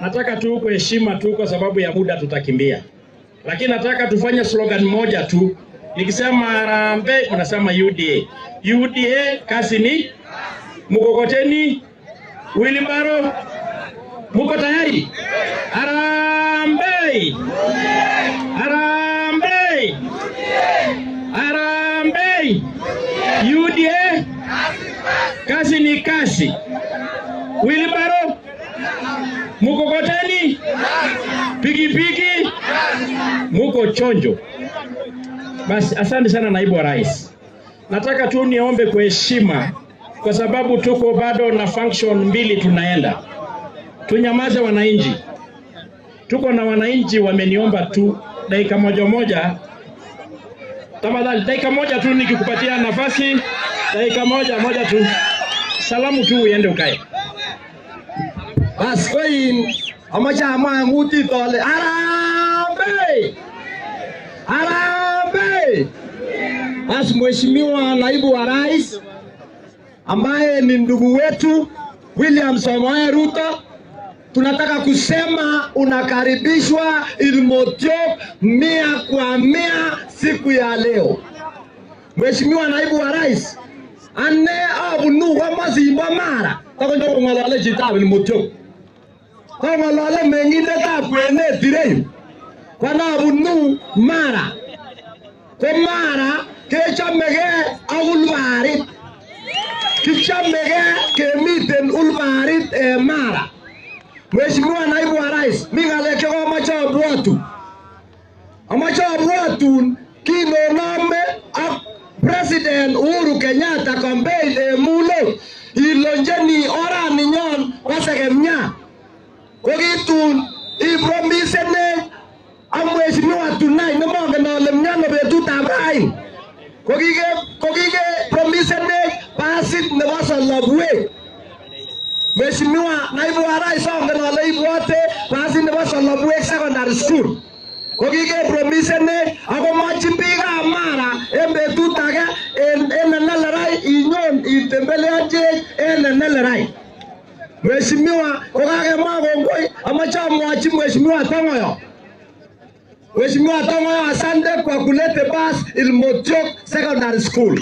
nataka tu kwa heshima tu, kwa sababu ya muda tutakimbia, lakini nataka tufanye slogan moja tu. Nikisema Harambee unasema UDA. UDA kazi ni mkokoteni, wheelbarrow. Muko tayari? Harambee! Harambee! Harambee! UDA kazi ni kazi, wheelbarrow, mkokoteni, pikipiki, muko chonjo. Basi asante sana naibu wa rais. Nataka tu niombe kwa heshima, kwa sababu tuko bado na function mbili tunaenda. Tunyamaze wananchi. Tuko na wananchi wameniomba tu dakika moja. Tafadhali dakika moja tu, nikikupatia nafasi dakika moja tu. Salamu tu uende ukae. Bas koin amacha ama nguti tole. Harambee! Harambee! Bas Mheshimiwa naibu wa rais ambaye ni ndugu wetu William Samoei Ruto, tunataka kusema unakaribishwa Ilmotiok 100% siku ya leo. Mheshimiwa naibu wa rais, ane abunu kwa Mazimba Mara takonjo ngolole chitabu Ilmotiok. Kwa ngolole mengine takwene direi. Kwa abunu Mara. Kwa Mara kechamege agulbarit. Kichamege kemiten ulbarit Mara. Mheshimiwa naibu wa rais, mingaleke kwa amacha abwatun kinonome ak President Uhuru Kenyatta campaign mulo ilonjeni orani nyon wasekemnya kokitun ipromisene ak Mheshimiwa tunai nemongen ale mnyano betutab raini kokike promisene pasit nebo Solobwe. Mheshimiwa naibu wa rais ongen ale ibwote pasit nebo Solobwe secondary school kokike promisene ako machin biikab Mara en betut age en Nelerai inyon itembeleanchech en Nelerai. Mheshimiwa kokakemwa kongoi, amache amwochi Mheshimiwa Tongoyo. Mheshimiwa Tongoyo, asante kwa kulete bus Ilmotiok secondary school.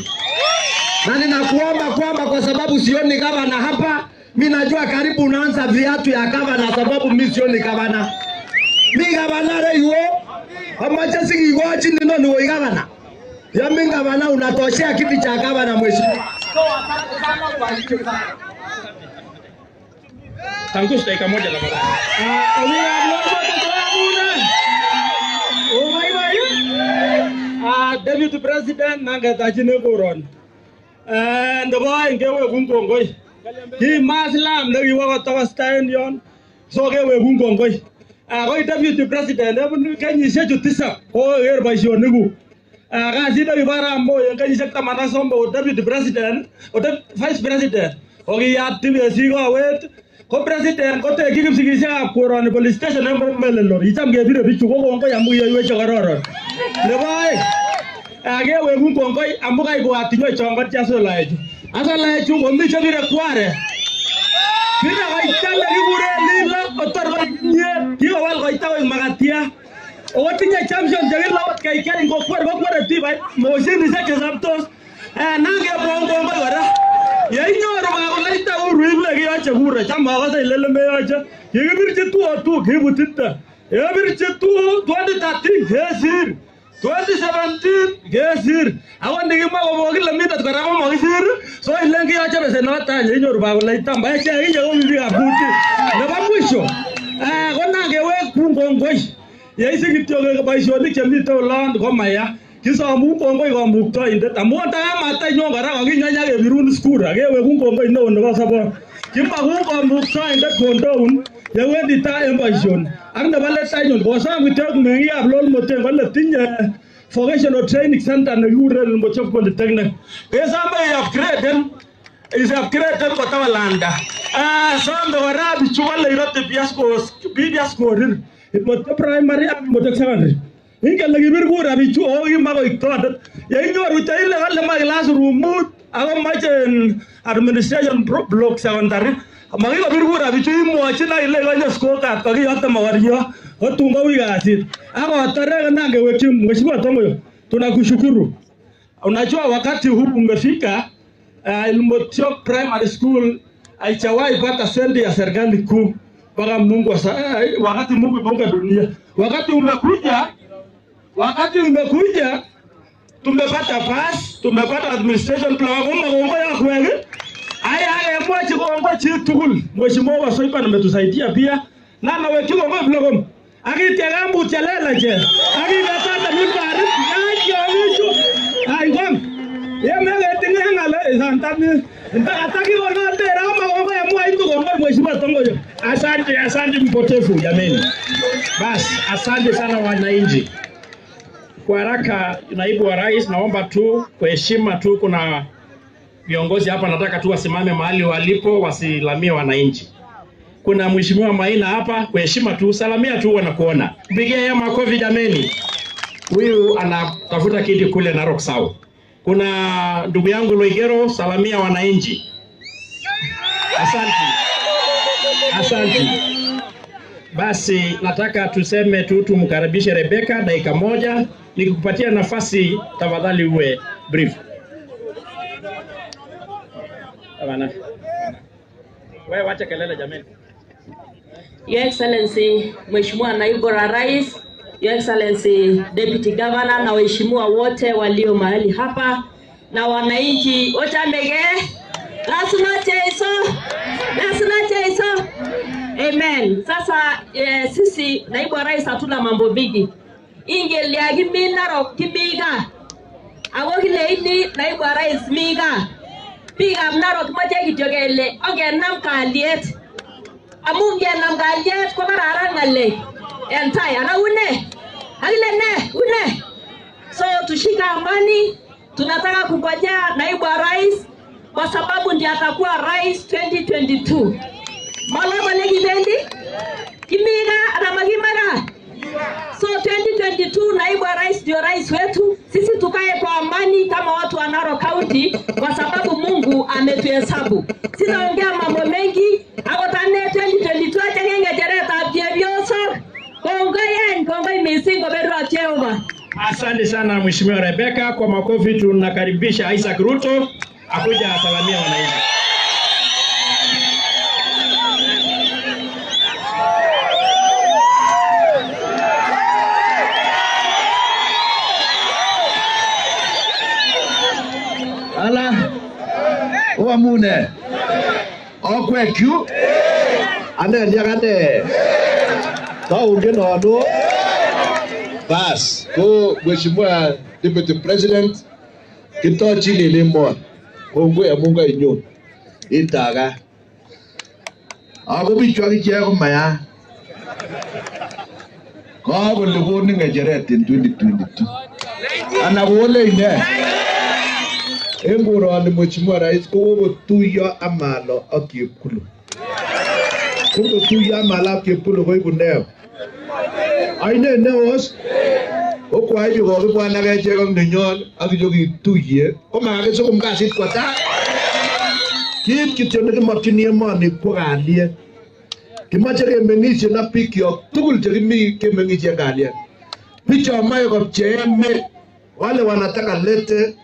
Na ninakuomba kwamba kwa sababu sioni gavana hapa, mimi najua karibu unaanza viatu ya gavana sababu mimi sioni gavana. Mimi gavana leo amache sikigochi nino ni gavana. Ya mimi gavana unatoshea kiti cha gavana mheshimiwa. Tangu dakika moja tafadhali. Deputy President nangetachine koron. Ndabo ngewe kungongoi. Ki maslam nekiwo kotokostaen yon. So kewe kungongoi. Koi Deputy President kenyisiek 7 koker boisionikuk. Kasit nekibo Rambo en kenyisiek 13 Deputy President, Vice President. Kokiyat TBC kowet. Ko President kotekyi kipsigisiekab koroni police station en Melelor. Icham kebire bichu kokongoi amu yoiwech chekororon. Nebo aeng kewe kungongoi amu kaibwat tinyo chongot chasolaechu. Asolaechu komi chebire kware. Kile koita nekikuren Lilo otor koinye kikowal koita koik makatia. Otinye champion chekilawat kaikai ngokwere tibait moshinishek chesoptos. Nangebongongoi kora. Yeinyoru kakoleita uruible kiyoche kure cham akose ilele meyoche. Kikibirchi tuo kibutite. Yebirchi tuo 2013 kesir. 2017 kesir. Ako ndikimwa kobokile mitet kora komokisir. So ilen kiyoche besenota yeinyoru kakoleita mbaeche kinye komibikab kutit. Nebo mwisho konangewek kungongoi. Yeisi kityo boisionik chemite olon komaya. Kisomu kongoi komuktoindet amu takamatainywan kora kokinyonya kebirun skura kewe kungongoi neo nebo sobon. Kimaku komuktoindet kondoun yewendi ta en boisioni. Ak nebo letainyon kosom kityo mengikab Lolmoten kole tinye vocational training center nekikuren Ilmotiok Polytechnic. Kesome is upgraded kotawalanda. Sombe kora bichu kole irote biaskorir. Ilmotiok primary ak Ilmotiok secondary. Ingele kibir kura bichu kimakoik tondet. Yeinyoru ile kole ma classroom mut ako mache administration block secondary Makikobir kura bichu imwochin ile konyo scorecard kakiyokte mokorio kotun koui kasit. Akotore nangewekyi Mheshimiwa Tongoyo. Tunakushukuru. Unajua wakati huu umefika, Ilmotiok Primary School haijawahi pata sendi ya serikali kuu mpaka Mungu wakati Mungu imeunga dunia. Wakati umekuja tumepata pass, tumepata administration plan kwa ya kweli. Aya mwachi kwa chi tukul. Mheshimiwa Wasoipa ametusaidia pia. Na naweki kwa vlogom. Akitega mbuchelela je. Akikatata mibari yacho. Aingom. Yemele tingangala santani. Ataki wana tera ama ya mwaitu kwa Mheshimiwa Tongoyo. Asante mpotefu jameni. Basi asante sana wananchi. Kwa haraka, naibu wa rais, naomba tu kwa heshima tu, kuna viongozi hapa nataka tu wasimame mahali walipo wasilamie wananchi. Kuna Mheshimiwa Maina hapa, kwa heshima tu salamia tu wanakuona. Mpigie yeye makofi jameni. Huyu anatafuta kiti kule Narok South. Kuna ndugu yangu Loigero, salamia wananchi. Asante. Basi nataka tuseme tu tumkaribishe Rebecca dakika moja, nikikupatia nafasi tafadhali uwe brief. Bana. Wewe wacha kelele jameni. Your Excellency, Mheshimiwa Naibu wa Rais, Your Excellency Deputy Governor na waheshimiwa wote walio mahali hapa na wananchi wote ambege. Lazima cheiso. Amen. Sasa sisi Naibu wa Rais hatuna mambo bigi. Ingelia kimi Narok kimiga. Ako kile ini Naibu wa Rais miga. Piga Narok moja kitogele. Ongenam kalyet. Amungenam kalyet kwa kararan ngale. Entire na une. Une. So tushika amani. Tunataka kungojea Naibu wa Rais kwa sababu ndiye atakuwa rais 2022. Malama legi bendi kimiga anamagimaga. So 2022 Naibu wa Rais ndio rais wetu. Sisi tukae kwa amani kama watu wa Narok County kwa sababu Mungu ametuhesabu. Sitaongea mambo mengi. Akotane 2022 atengenge jereta biebioso. Kongoi misingo bedra Jehova. Asante sana Mheshimiwa Rebecca, kwa makofi tunakaribisha Isaac Ruto akuja asalamia wananchi. Ala Oamune Okwekyu Ane ndiagane Taunge nono Bas Ko Mheshimiwa Deputy President Kito chini limon Kongo ya munga inyon Itaga Ako bichwa kicheko maya Kwa lugu ngejeret in 2022 Anawole ine Engoro ni Mheshimiwa Rais ko tuyo amalo akipkulu. Ko tuyo amalo akipkulu ko ibuneo. Aine neos. O kwa hiyo ko bwana gaje ko ninyon akijogi tuye. O maage so kumkasit kwata. Kit kityo ne makini emoni ko galie. Kimache kemengishe na pikyo tugul chekimi kemengishe galie. Picha mayo ko cheme wale wanataka lete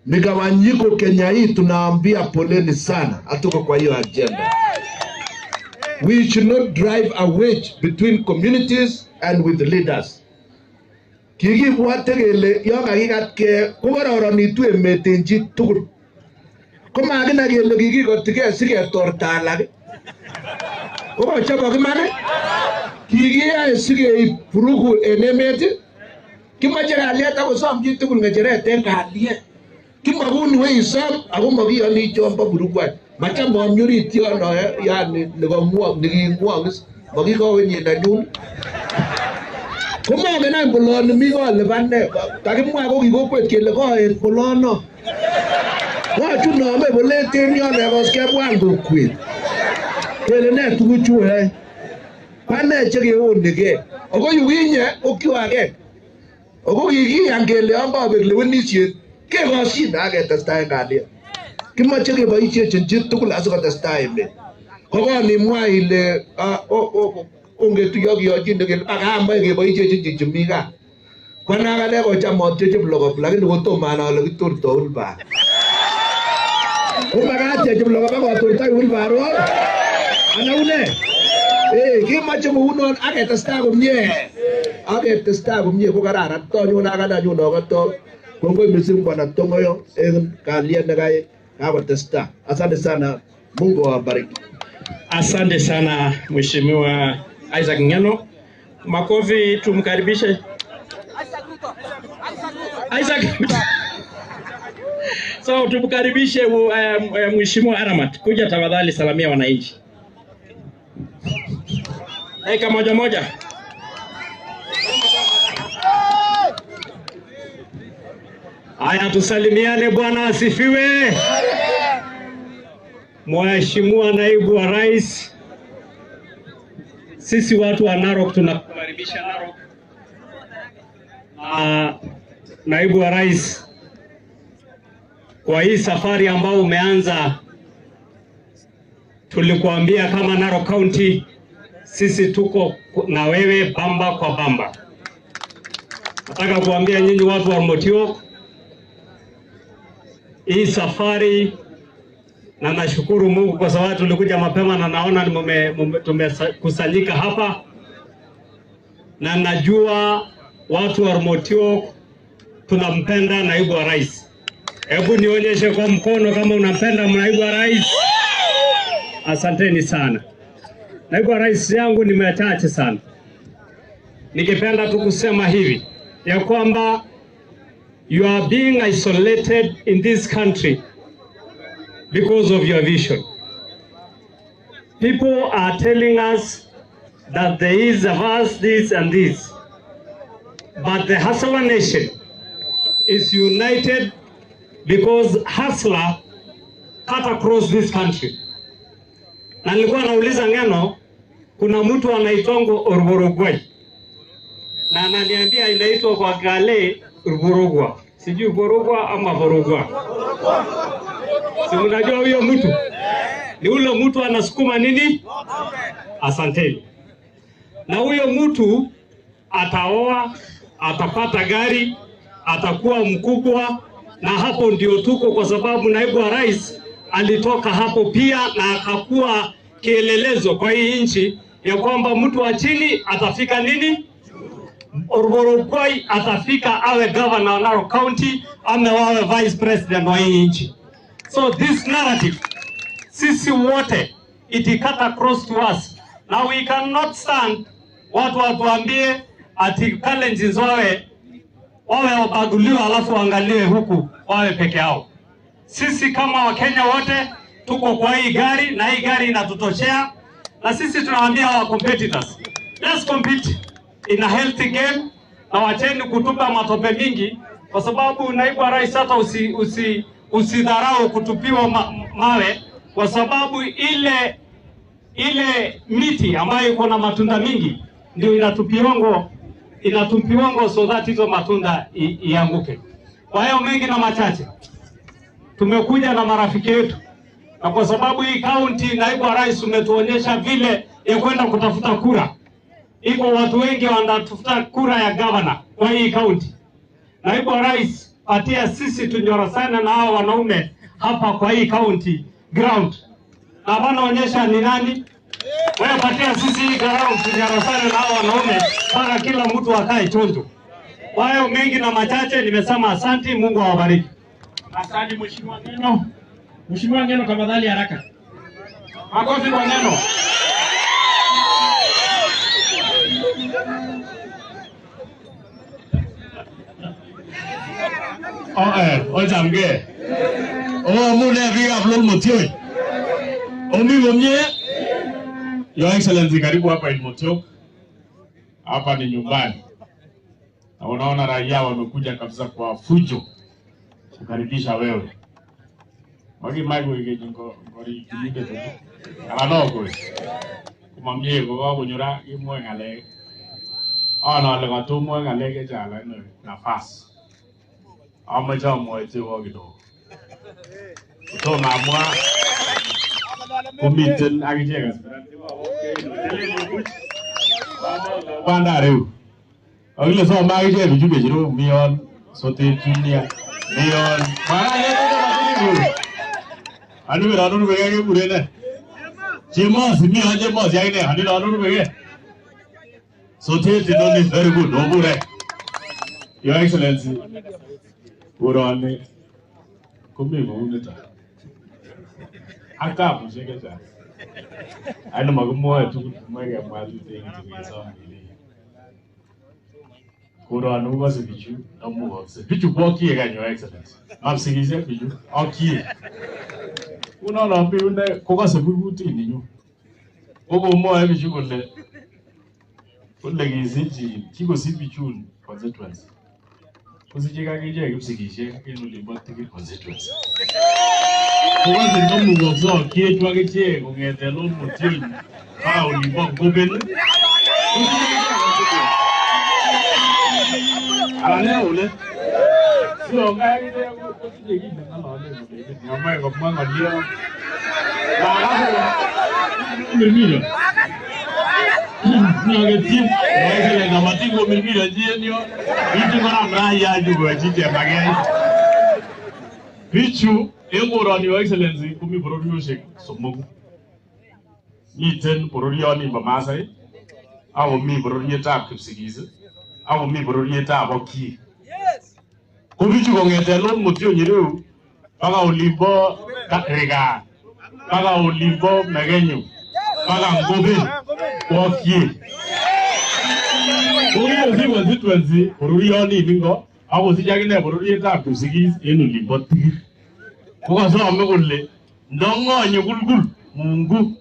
migawanyiko Kenya hii tunaambia poleni sana, hatuko kwa hiyo agenda. We should not drive a wedge between communities and with the leaders. Kiki wategele yoga kikatke kukororonitu emetenji tugul. Koma akina kele kiki kotike sige tortalak. Koma chapa kimane? Kiki ya sige furugu enemeti. Kimache kalyet ako samji tugul ngecheret en kalyet. Kimaguni we isam ako magiyani chomba burugwan machamba amyuri tiono yani nikamwa nikingwangis magikawe nyina nyun Kuma ngena bolon mi ko lebane kakimwa ko kikokwet kele koet bolono wachu no me bolete nyone koske bwangu kwet kele ne tuguchu pane chekewonige ako yuginye okiwage ako kiki angele amba berlewenisiet ke kosin age testai ngalia Kimache keboisiechi chi tugul asikotestai emet. Kokonimwa ile ongetuyokiyochine kele akamoe keboisiechi chichi mi gaa. Kwanakane kochamotyo Cheplokop lakini kotomo anai ole kitortoi wheelbarrow. Umakat Cheplokop akotortoi wheelbarrow. Ana une? Kimache kounon aketestai komie. Aketestai komie ko kararan. Tonyun akanyun akoto. Kongoi missing Bwana Tongoyo en kalyet nekai kakotestai. Asante sana. Mungu awabariki. Asante sana Mheshimiwa Isaac Ng'eno. Makofi tumkaribishe Isaac. So tumkaribishe Mheshimiwa Aramat. Kuja tafadhali salamia wananchi. Dakika moja moja. Haya tusalimiane, Bwana asifiwe. Mheshimiwa Naibu wa Rais, sisi watu wa Narok tunakukaribisha Narok. Naibu wa Rais, kwa hii safari ambao umeanza, tulikuambia kama Narok County sisi tuko na wewe bamba kwa bamba. Nataka kuambia nyinyi watu wa Motio, hii safari, na nashukuru Mungu kwa sababu tulikuja mapema na naona tumekusanyika hapa, na najua watu wa Motio tunampenda Naibu wa Rais. Hebu nionyeshe kwa mkono kama unampenda Naibu wa Rais. Asanteni sana. Naibu wa Rais yangu ni machache sana. Ningependa tu kusema hivi ya kwamba you are being isolated in this country because of your vision. People are telling us that there is a vast this and this, but the Hustler Nation is united because Hustler cut across this country. Na nilikuwa nauliza Ng'eno, kuna mtu anaitwa Orborogwai, na ananiambia inaitwa kwa Gale Orborogwa. Sijui Borogwa ama Borogwa. Si mnajua huyo mtu? Ni ule mtu anasukuma nini? Asanteni. Na huyo mtu ataoa, atapata gari, atakuwa mkubwa, na hapo ndio tuko, kwa sababu Naibu wa Rais alitoka hapo pia na akakuwa kielelezo kwa hii nchi ya kwamba mtu wa chini atafika nini? Orborogwai atafika awe governor wa Narok County, ama wawe vice president wa hii nchi. So this narrative, sisi wote, it cut across to us. Now we cannot stand watu watuambie ati Kalenjin wawe wabaguliwa alafu waangaliwe huku wawe peke yao. Sisi kama Wakenya wote tuko kwa hii gari, na hii gari inatutoshea, na sisi tunawaambia wa competitors, let's compete in a healthy game, na wacheni kutupa matope mingi, kwa sababu Naibu wa Rais hata usidharau kutupiwa mawe, kwa sababu ile miti ambayo iko na matunda mingi ndio inatupiwongo so that hizo matunda ianguke. Kwa hiyo mengi na machache, tumekuja na marafiki yetu, na kwa sababu hii county Naibu wa Rais umetuonyesha vile ya kwenda kutafuta kura. Iko watu wengi wanatafuta kura ya governor kwa hii county. Naibu wa Rais, patia sisi tunyora sana na hao wanaume hapa kwa hii county ground. Na wanaonyesha ni nani? Wewe patia sisi hii ground tunyora sana na hao wanaume para kila mtu akae chonjo. Kwa hiyo mengi na machache nimesema asante, Mungu awabariki. Asante Mheshimiwa Ng'eno. Mheshimiwa Ng'eno tafadhali haraka. Makofi kwa Ng'eno. Ojamge. Mune via vlog Motio. Mie. Your Excellency, karibu hapa Motio. Hapa ni nyumbani. Na unaona raia wamekuja kabisa kwa fujo kukaribisha wewe. Wagi maigo igejingo ngori kilinde tu. Anoko. Kumamie go kunyura imwe ngale. Ana le gatumwe ngale ke jala nafasi. Amaja mwaite wagido. Toma amwa komiten akichek Panda reu. Akile soma akichek bichu kechiru mion sote junior mion. Anu beranu bege burene. Chemos mion chemos yakine anu beranu bege. Sote tinoni very good no bure. Your Excellency. Burane. Kumi muneta. Aka busheketa. Ano magumuwa tu mega madu tengi so. Kurano was a bichu, no more. Bichu walkie again, Your Excellency. I'm saying, Bichu, okay. Una no be under Coca Sabuti in you. Ogo more every you will let. Put like is it, he was in Bichu constituency. Was it Jagagi, Sigi, in the bottom constituency? Who was the number of so, Kate Wagache, who get the loan for children? How you want Gobin? Alane so ngai ni ko ti gi na lo le ni ma ko ma ngali la la mi mi ni ga ti mai ke na mati ko mi mi ji ni o ti ko na ya ju go ji te ma ge bichu e mo ro ni Your Excellency ku mi bro rio shek so mo ni ten bro rio ni ba ma sai awo mi bro rio ta ku sigize awo mi bro rio ta ba ki Kubichu kongete lon mutio nyiru paka ulimbo rega paka ulimbo megenyu paka ngobe wokie Kubichu si constituency Bururioni ningo ako si jagine Bururi ta kusigi enu limbo tir Kuka so amekule ndongo nyugulgul mungu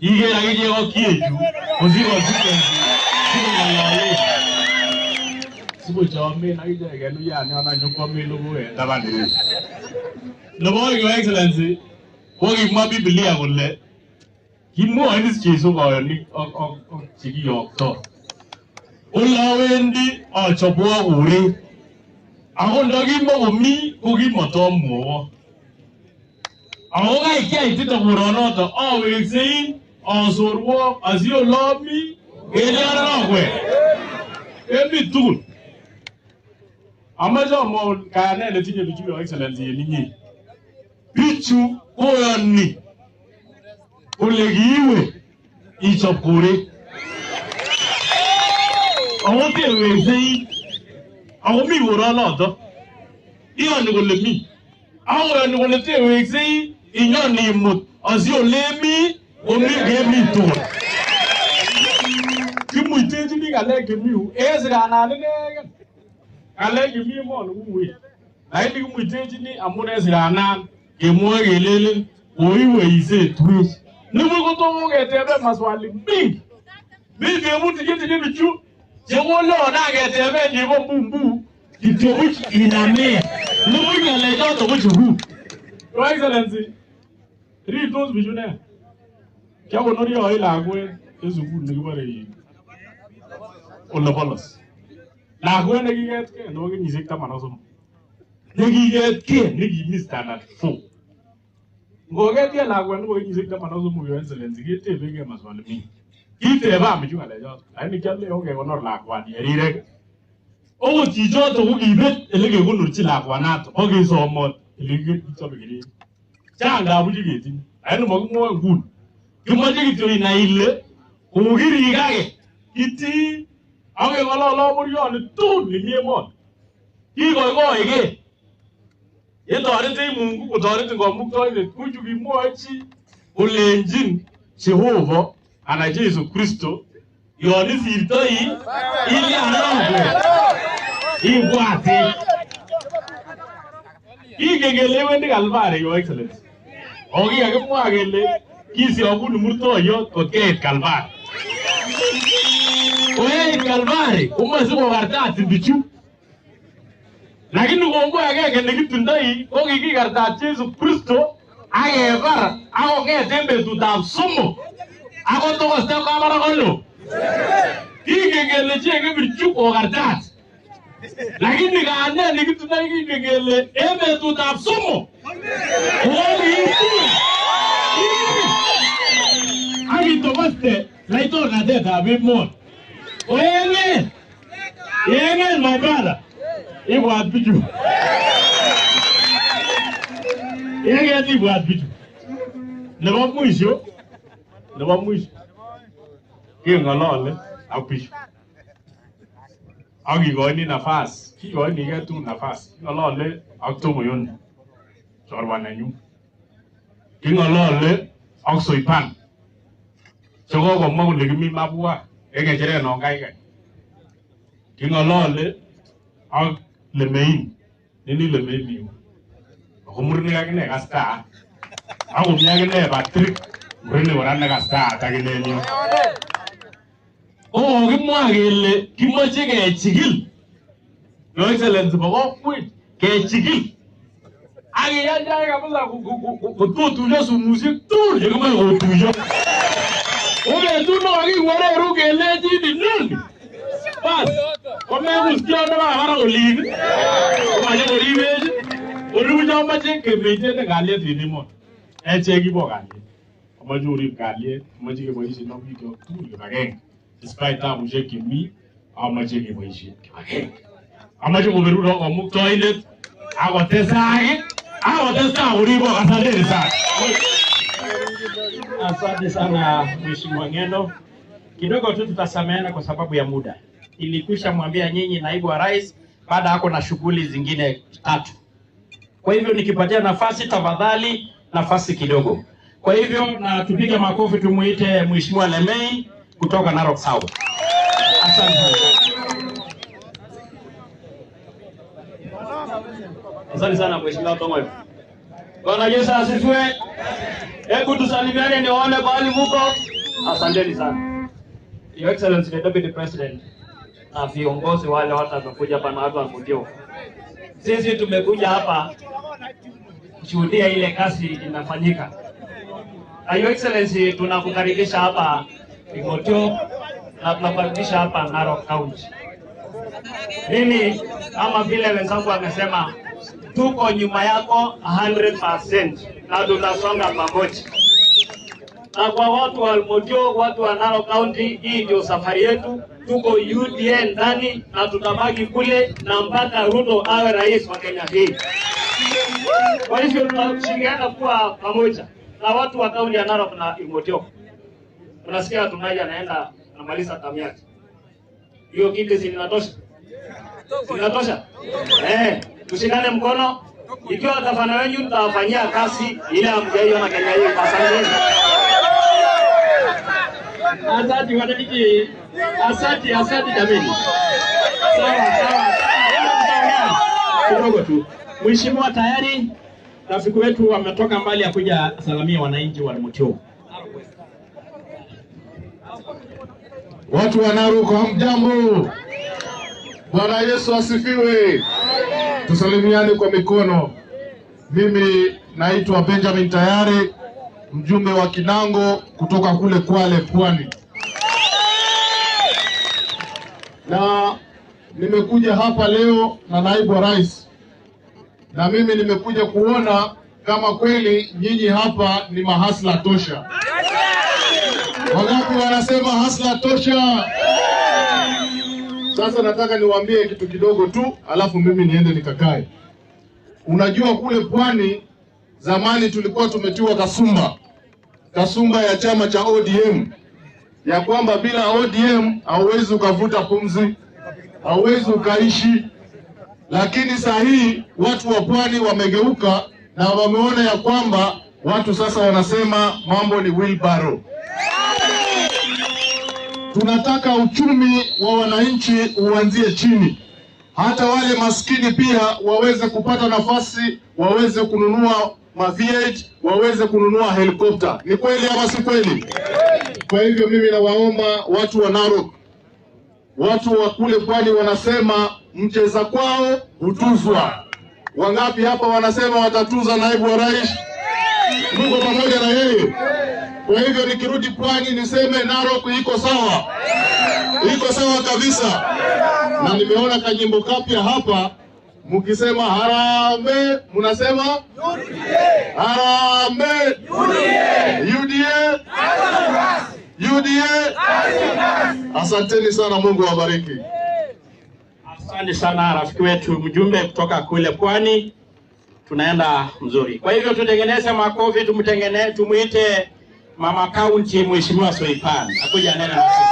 Ige agije wokie ju Kusi constituency Siko nalale Sipo chome na ije genu ya ne ona nyuko milugo e tabani. Lobo Your Excellency, wogi ma Biblia golle. Kimo anis Jesu go ni chigi yokto. Olawendi achobo ure. Ako ndogi mo mi kugi moto mo. Ako ga ikia itito burono to always saying asorwo as you love me, ejara kwe. Ebi tukul. Amajo mo kana le tinye bichu Your Excellency ninyi bichu koyoni olegiwe ichopure awote wezi awomi worala do iyo ni gole mi awo ni gole te wezi iyo ni mut azio lemi omi gemi to kimu iteji ni gale gemi ezra na ne Alegi mi mo nuwe. Na ndi kumwiteji ni amune zirana gemwe gelele oiwe ise twis. Nibu ko to mo getebe maswali big. Bibi emuti giti bichu. Je wolo na getebe ni bo bumbu. Itobu iname. Nibu ngale jo to buchu. Your Excellency. Three toes bichu ne. Kya wonori o ila agwe ezugu ngibare yi. Olabolos. La guene giget ke no gi nisek ta manoso ne giget ke ne gi mistana fo ngo get ya la guene go nisek ta manoso mu Your Excellency gete be ge maswale mi gite ba mi junga le jo ai ni kyalle o ge onor la kwa di rire o ti jo to go gibet elege go nur ti la kwa na to o ge so mo elege to be giri changa bu giti ai no mo ngul gumo ji to ina ile o giri gage iti Awe ngolo buriyo ni tu ni miemon. Iko ige. Yeto arete Mungu ko dorete ngo mukto ile kujugi mochi ulenjin Jehova ana Yesu Kristo yoni sirtoi ili anawe. Ibwate. Igegelewe ndi kalbare Your Excellency. Ogi akimwa gele kisi obunu murto yo ko ket kalbare. Oye Calvary, umasiku kartati bichu. Lakini uongo yake nikitundai, ogi kartati Yesu Kristo, agebar, ako tembe tutafsumo. Ako toko step kamera kono. Kigegele chege bichu ko kartati. Lakini kaane nikitundai kigegele embe tutafsumo. Aki tomaste laito na de kabimon. Oyenge my brother. Ibu abiju. Yenge ibu abiju. Nebo mwisho. Ngolole apisho. Aki goini nafasi. Kigoini getu nafasi. Ngolole aktomo yon. Chorwana nyu. Ngolole aksoipan. Chogo ko mo legimi mabua. Ege jere no kai. Ngolole ak lemein. Nini lemein. Ko murni ga ne gasta. Ako miya ne Patrick. Murni wala na gasta tagine ni. Oh, kimwa kele kimoche kechigil. Your Excellency bako kwit kechigil. Age yaja kabisa kututuja sumuzik tu yekuma kutuja. Oge tu no agi wale ruke leji di nani. Bas, kome kusikia na hara olivi. Kama je olivi, olivi mache kemeje na galia di mo. Cheki bo galia. Kama je olivi galia, kama je keboishi na video tu yekageng. Despite that, we check me. How much you give me? How much you will do on the toilet? I got this eye. I got this eye. We go as a little side. Asante sana Mheshimiwa Ng'endo. Kidogo tu tutasameana kwa sababu ya muda. Nilikwisha mwambia nyinyi naibu wa rais baada yako na shughuli zingine 3. Kwa hivyo nikipatia nafasi tafadhali nafasi kidogo. Kwa hivyo na tupige makofi tumuite Mheshimiwa Lemei kutoka Narok South. Asante. Asante sana Mheshimiwa Tongoyo. Bwana Yesu asifiwe. Hebu tusalimiane nione bali muko. Asanteni sana. Your Excellency the Deputy President na viongozi wale watu wamekuja hapa na watu wa Mutio. Sisi tumekuja hapa kushuhudia ile kazi inafanyika. Your Excellency tunakukaribisha hapa Mutio na tunakukaribisha hapa Narok County. Mimi kama vile wenzangu wamesema tuko nyuma yako 100% na tutasonga pamoja. Na kwa watu wa Mutio, watu wa Narok County, hii ndio safari yetu. Tuko UDA ndani na tutabaki kule na mpaka Ruto awe rais wa Kenya hii. Kwa hivyo tunashirikiana kuwa pamoja na watu wa kaunti ya Narok na Mutio. Tunasikia tunaja anaenda anamaliza tamu yake. Hiyo kiti zinatosha? Zinatosha? Tushikane mkono. Ikiwa gavana wenu tutawafanyia kazi ile amjayo na Kenya hii. Asante. Asante wananchi. Asante jameni. Sawa. Kidogo tu. Mheshimiwa tayari rafiki wetu wametoka mbali ya kuja salamia wananchi wa Mutio. Watu wa Narok hamjambo. Bwana Yesu asifiwe. Tusalimiane kwa mikono. Mimi naitwa Benjamin Tayari, mjumbe wa Kinango kutoka kule Kwale Pwani. Na nimekuja hapa leo na naibu wa rais. Na mimi nimekuja kuona kama kweli nyinyi hapa ni mahasla tosha. Wangapi wanasema hasla tosha? Sasa nataka niwaambie kitu kidogo tu, alafu mimi niende nikakae. Unajua kule Pwani zamani tulikuwa tumetiwa kasumba ya chama cha ODM, ya kwamba bila ODM hauwezi ukavuta pumzi, hauwezi ukaishi. Lakini saa hii watu wa Pwani wamegeuka na wameona ya kwamba watu sasa wanasema mambo ni wheelbarrow. Tunataka uchumi wa wananchi uanzie chini. Hata wale maskini pia waweze kupata nafasi, waweze kununua ma-V8, waweze kununua helikopta. Ni kweli ama si kweli? Kwa hivyo mimi nawaomba watu wa Narok, watu wa kule Pwani wanasema mcheza kwao hutuzwa. Wangapi hapa wanasema watatuza naibu wa rais? Mungu pamoja na yeye. Kwa hivyo nikirudi Pwani niseme Narok iko sawa. Iko sawa kabisa. Na nimeona kanyimbo kapya hapa Mkisema harambee, mnasema harambee. UDA. UDA. Asanteni sana, Mungu awabariki. Asante sana rafiki wetu mjumbe kutoka kule Pwani. Tunaenda mzuri. Kwa hivyo tutengeneze makofi, tumuite mama county Mheshimiwa Soipan. Akuja nena na sisi.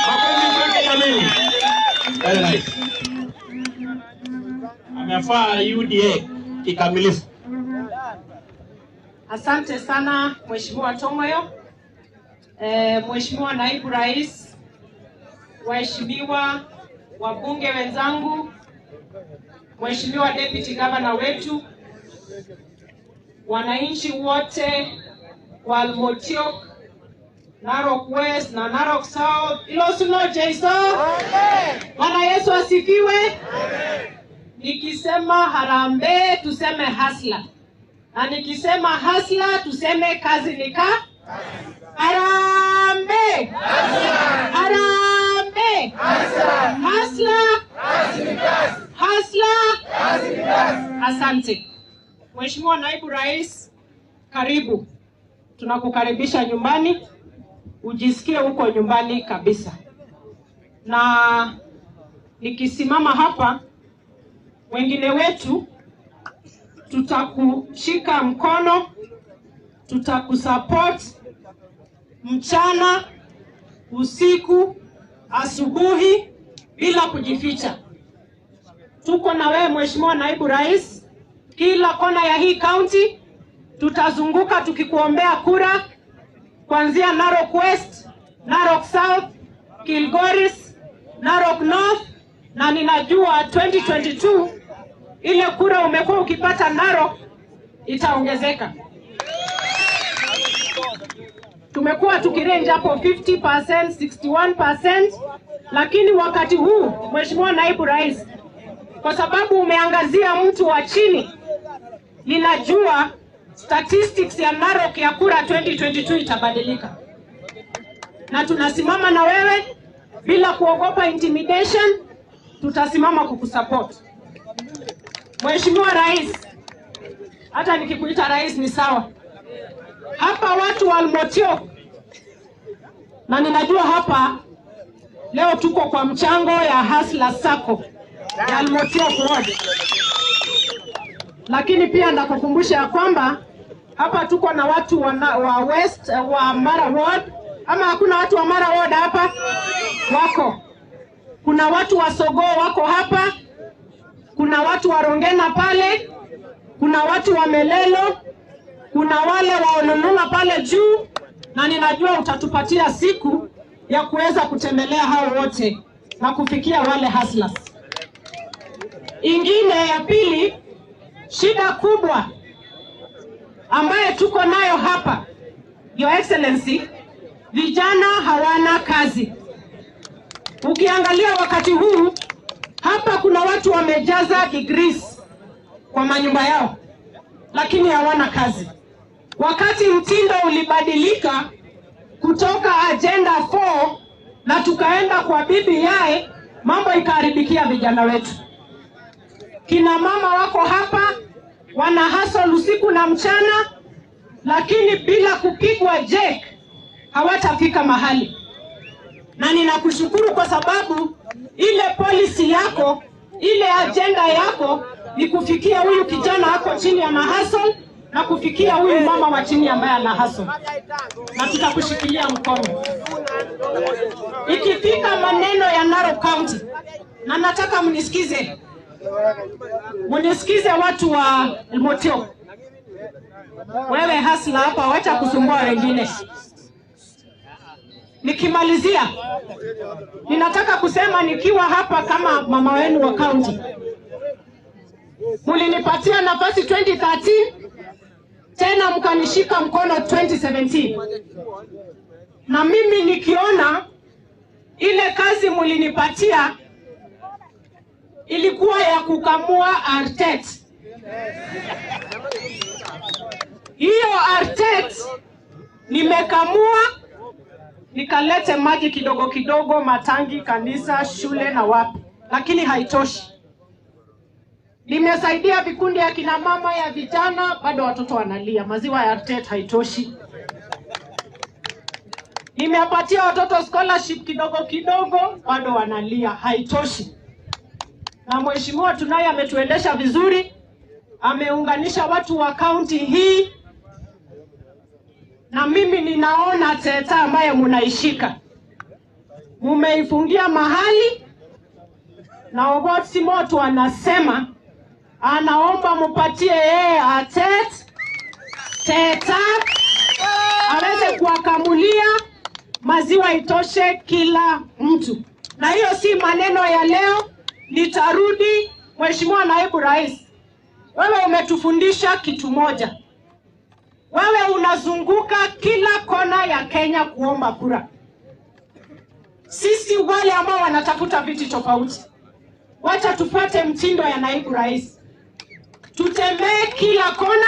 Makofi kwake jameni. Very nice. Amefaa UDA kikamilifu. Asante sana Mheshimiwa Tongoyo. Mheshimiwa Naibu Rais, waheshimiwa wabunge wenzangu, Mheshimiwa Deputy Governor wetu, wananchi wote wa Almotiok, Narok West na Narok South, Ilosuno Jaiso. Bwana Yesu asifiwe. Nikisema harambee tuseme hasla, na nikisema hasla tuseme kazi nika. Harambee, harambee, hasla, hasla. Asante Mheshimiwa Naibu Rais, karibu. Tunakukaribisha nyumbani, ujisikie uko nyumbani kabisa. Na nikisimama hapa, wengine wetu tutakushika mkono, tutakusupport mchana, usiku, asubuhi, bila kujificha. Tuko na wewe Mheshimiwa Naibu Rais, kila kona ya hii county. Tutazunguka tukikuombea kura, kuanzia Narok West, Narok South, Kilgoris, Narok North, na ninajua 2022 ile kura umekuwa ukipata Narok itaongezeka. Tumekuwa tukirange hapo 50%, 61%, lakini wakati huu Mheshimiwa Naibu Rais, kwa sababu umeangazia mtu wa chini, ninajua statistics ya Narok ya kura 2022 itabadilika. Na tunasimama na wewe bila kuogopa intimidation, tutasimama kukusupport. Mheshimiwa Rais, hata nikikuita rais ni sawa. Hapa watu wa Almotiok, na ninajua hapa leo tuko kwa mchango ya Hasla Sacco ya Almotiok Ward. Lakini pia nakukumbusha kwamba hapa tuko na watu wa West wa Mara Ward. Ama hakuna watu wa Mara Ward hapa? Wako. Kuna watu wa Sogoo wako hapa. Kuna watu wa Rongena pale. Kuna watu wa Melelo. Kuna wale wa Ololunga pale juu. Na ninajua utatupatia siku ya kuweza kutembelea hao wote na kufikia wale hustlers. Ingine ya pili, shida kubwa ambaye tuko nayo hapa, Your Excellency, vijana hawana kazi. Ukiangalia wakati huu hapa kuna watu wamejaza degrees kwa manyumba yao, lakini hawana kazi. Wakati mtindo ulibadilika kutoka agenda 4 na tukaenda kwa BBI, mambo ikaharibikia vijana wetu. Kina mama wako hapa wana hustle usiku na mchana, lakini bila kupigwa jek hawatafika mahali. Na ninakushukuru kwa sababu ile policy yako, ile agenda yako ni kufikia huyu kijana wako chini ya hustle na kufikia huyu mama wa chini ambaye ana hustle. Na tutakushikilia mkono. Ikifika maneno ya Narok County, na nataka mnisikize. Mnisikize watu wa Almotiok. Wewe hustler hapa, wacha kusumbua wengine. Nikimalizia, ninataka kusema nikiwa hapa kama mama wenu wa county. Mulinipatia nafasi 2013, tena mkanishika mkono 2017. Na mimi nikiona ile kazi mulinipatia ilikuwa ya kukamua Artet. Hiyo Artet nimekamua, nikalete maji kidogo kidogo, matangi, kanisa, shule na wapi, lakini haitoshi. Limesaidia vikundi ya kina mama, ya vijana, bado watoto wanalia. Maziwa ya ARTET haitoshi. Limepatia watoto scholarship kidogo kidogo, bado wanalia, haitoshi. Na mheshimiwa tunaye ametuendesha vizuri, ameunganisha watu wa kaunti hii. Na mimi ninaona Teta ambaye munaishika, mumeifungia mahali, na Ogot Moto anasema anaomba mupatie yeye ARTET Teta aweze kuwakamulia maziwa itoshe kila mtu. Na hiyo si maneno ya leo, nitarudi. Mheshimiwa Naibu Rais, wewe umetufundisha kitu moja. Wewe unazunguka kila kona ya Kenya kuomba kura. Sisi wale ambao wanatafuta viti tofauti, wacha tufuate mtindo ya Naibu Rais. Tutembee kila kona,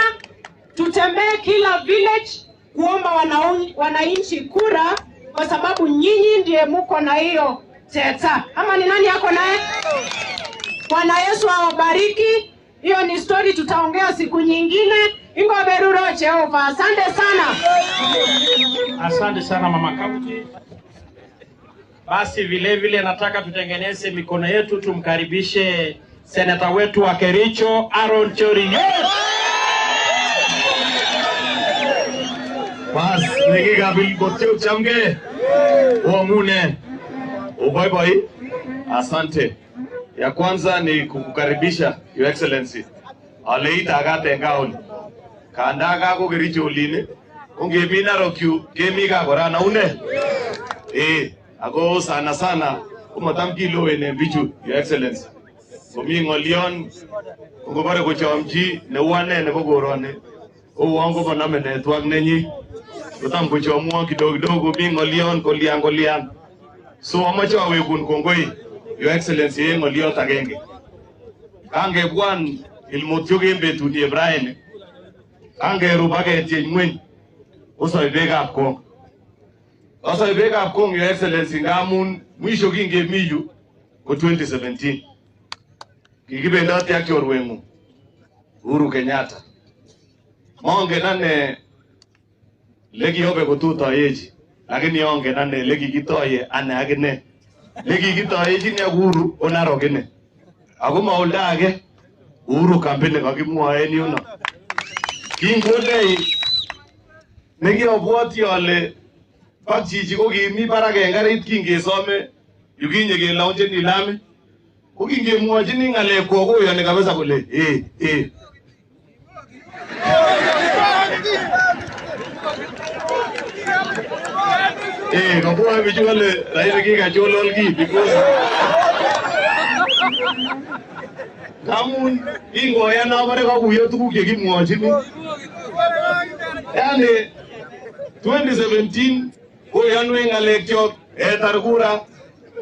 tutembee kila village kuomba wananchi kura, kwa sababu nyinyi ndiye muko na hiyo Teta. Ama ni nani yako naye? Bwana Yesu awabariki. Hiyo ni story tutaongea siku nyingine. Ingo beruro Jehova. Asante sana. Asante sana mama kaunti. Basi vile vile nataka tutengeneze mikono yetu, tumkaribishe seneta wetu wa Kericho Aaron Choringe. Bas, nikiga bilbote uchamge. Uamune. Uboy. Asante. Ya kwanza ni kukukaribisha Your Excellency. Aleita agate ngaoni. Kandaga ko Kericho uline. Ungemina rokyu kemiga kora na une. Ako sana umatamkilo ene bichu Your Excellency. Komi ngolion ngobare ko chamji ne wane ne bogorone. O wango baname ne twag nenyi. Utam ko chomo kidogo mi ngolion kolian. So amache awekun kongoi Your Excellency ngoliot agenge. Kange bwan ilmotyo gembe tu die Brian. Kange rubage tie ngwen. Osoibega ko. Osoibega ko Your Excellency ngamun mwisho kinge miju ko 2017. Kikibendati ak chorwengu Uhuru Kenyatta. Monge nane legi obe ko tutoyeji. Lakini onge nane legi kitoye ane agine. Legi kitoyeji ni Uhuru onarogene. Ako maulda age Uhuru kampeni kakimwoe en yuno. Kingolei negi obwoti ale pakchichi ko kimi barak en karit kingesome yukinye kelauncheni lami. Ko kingemwochini ng'alek kokoyoni kabisa kole kabwa bichu kole raia kikacholol ki because kamun kingoyan abare kakuyo tuguk chekimwochini. Yani 2017 koyanwe ng'alek chok etar kura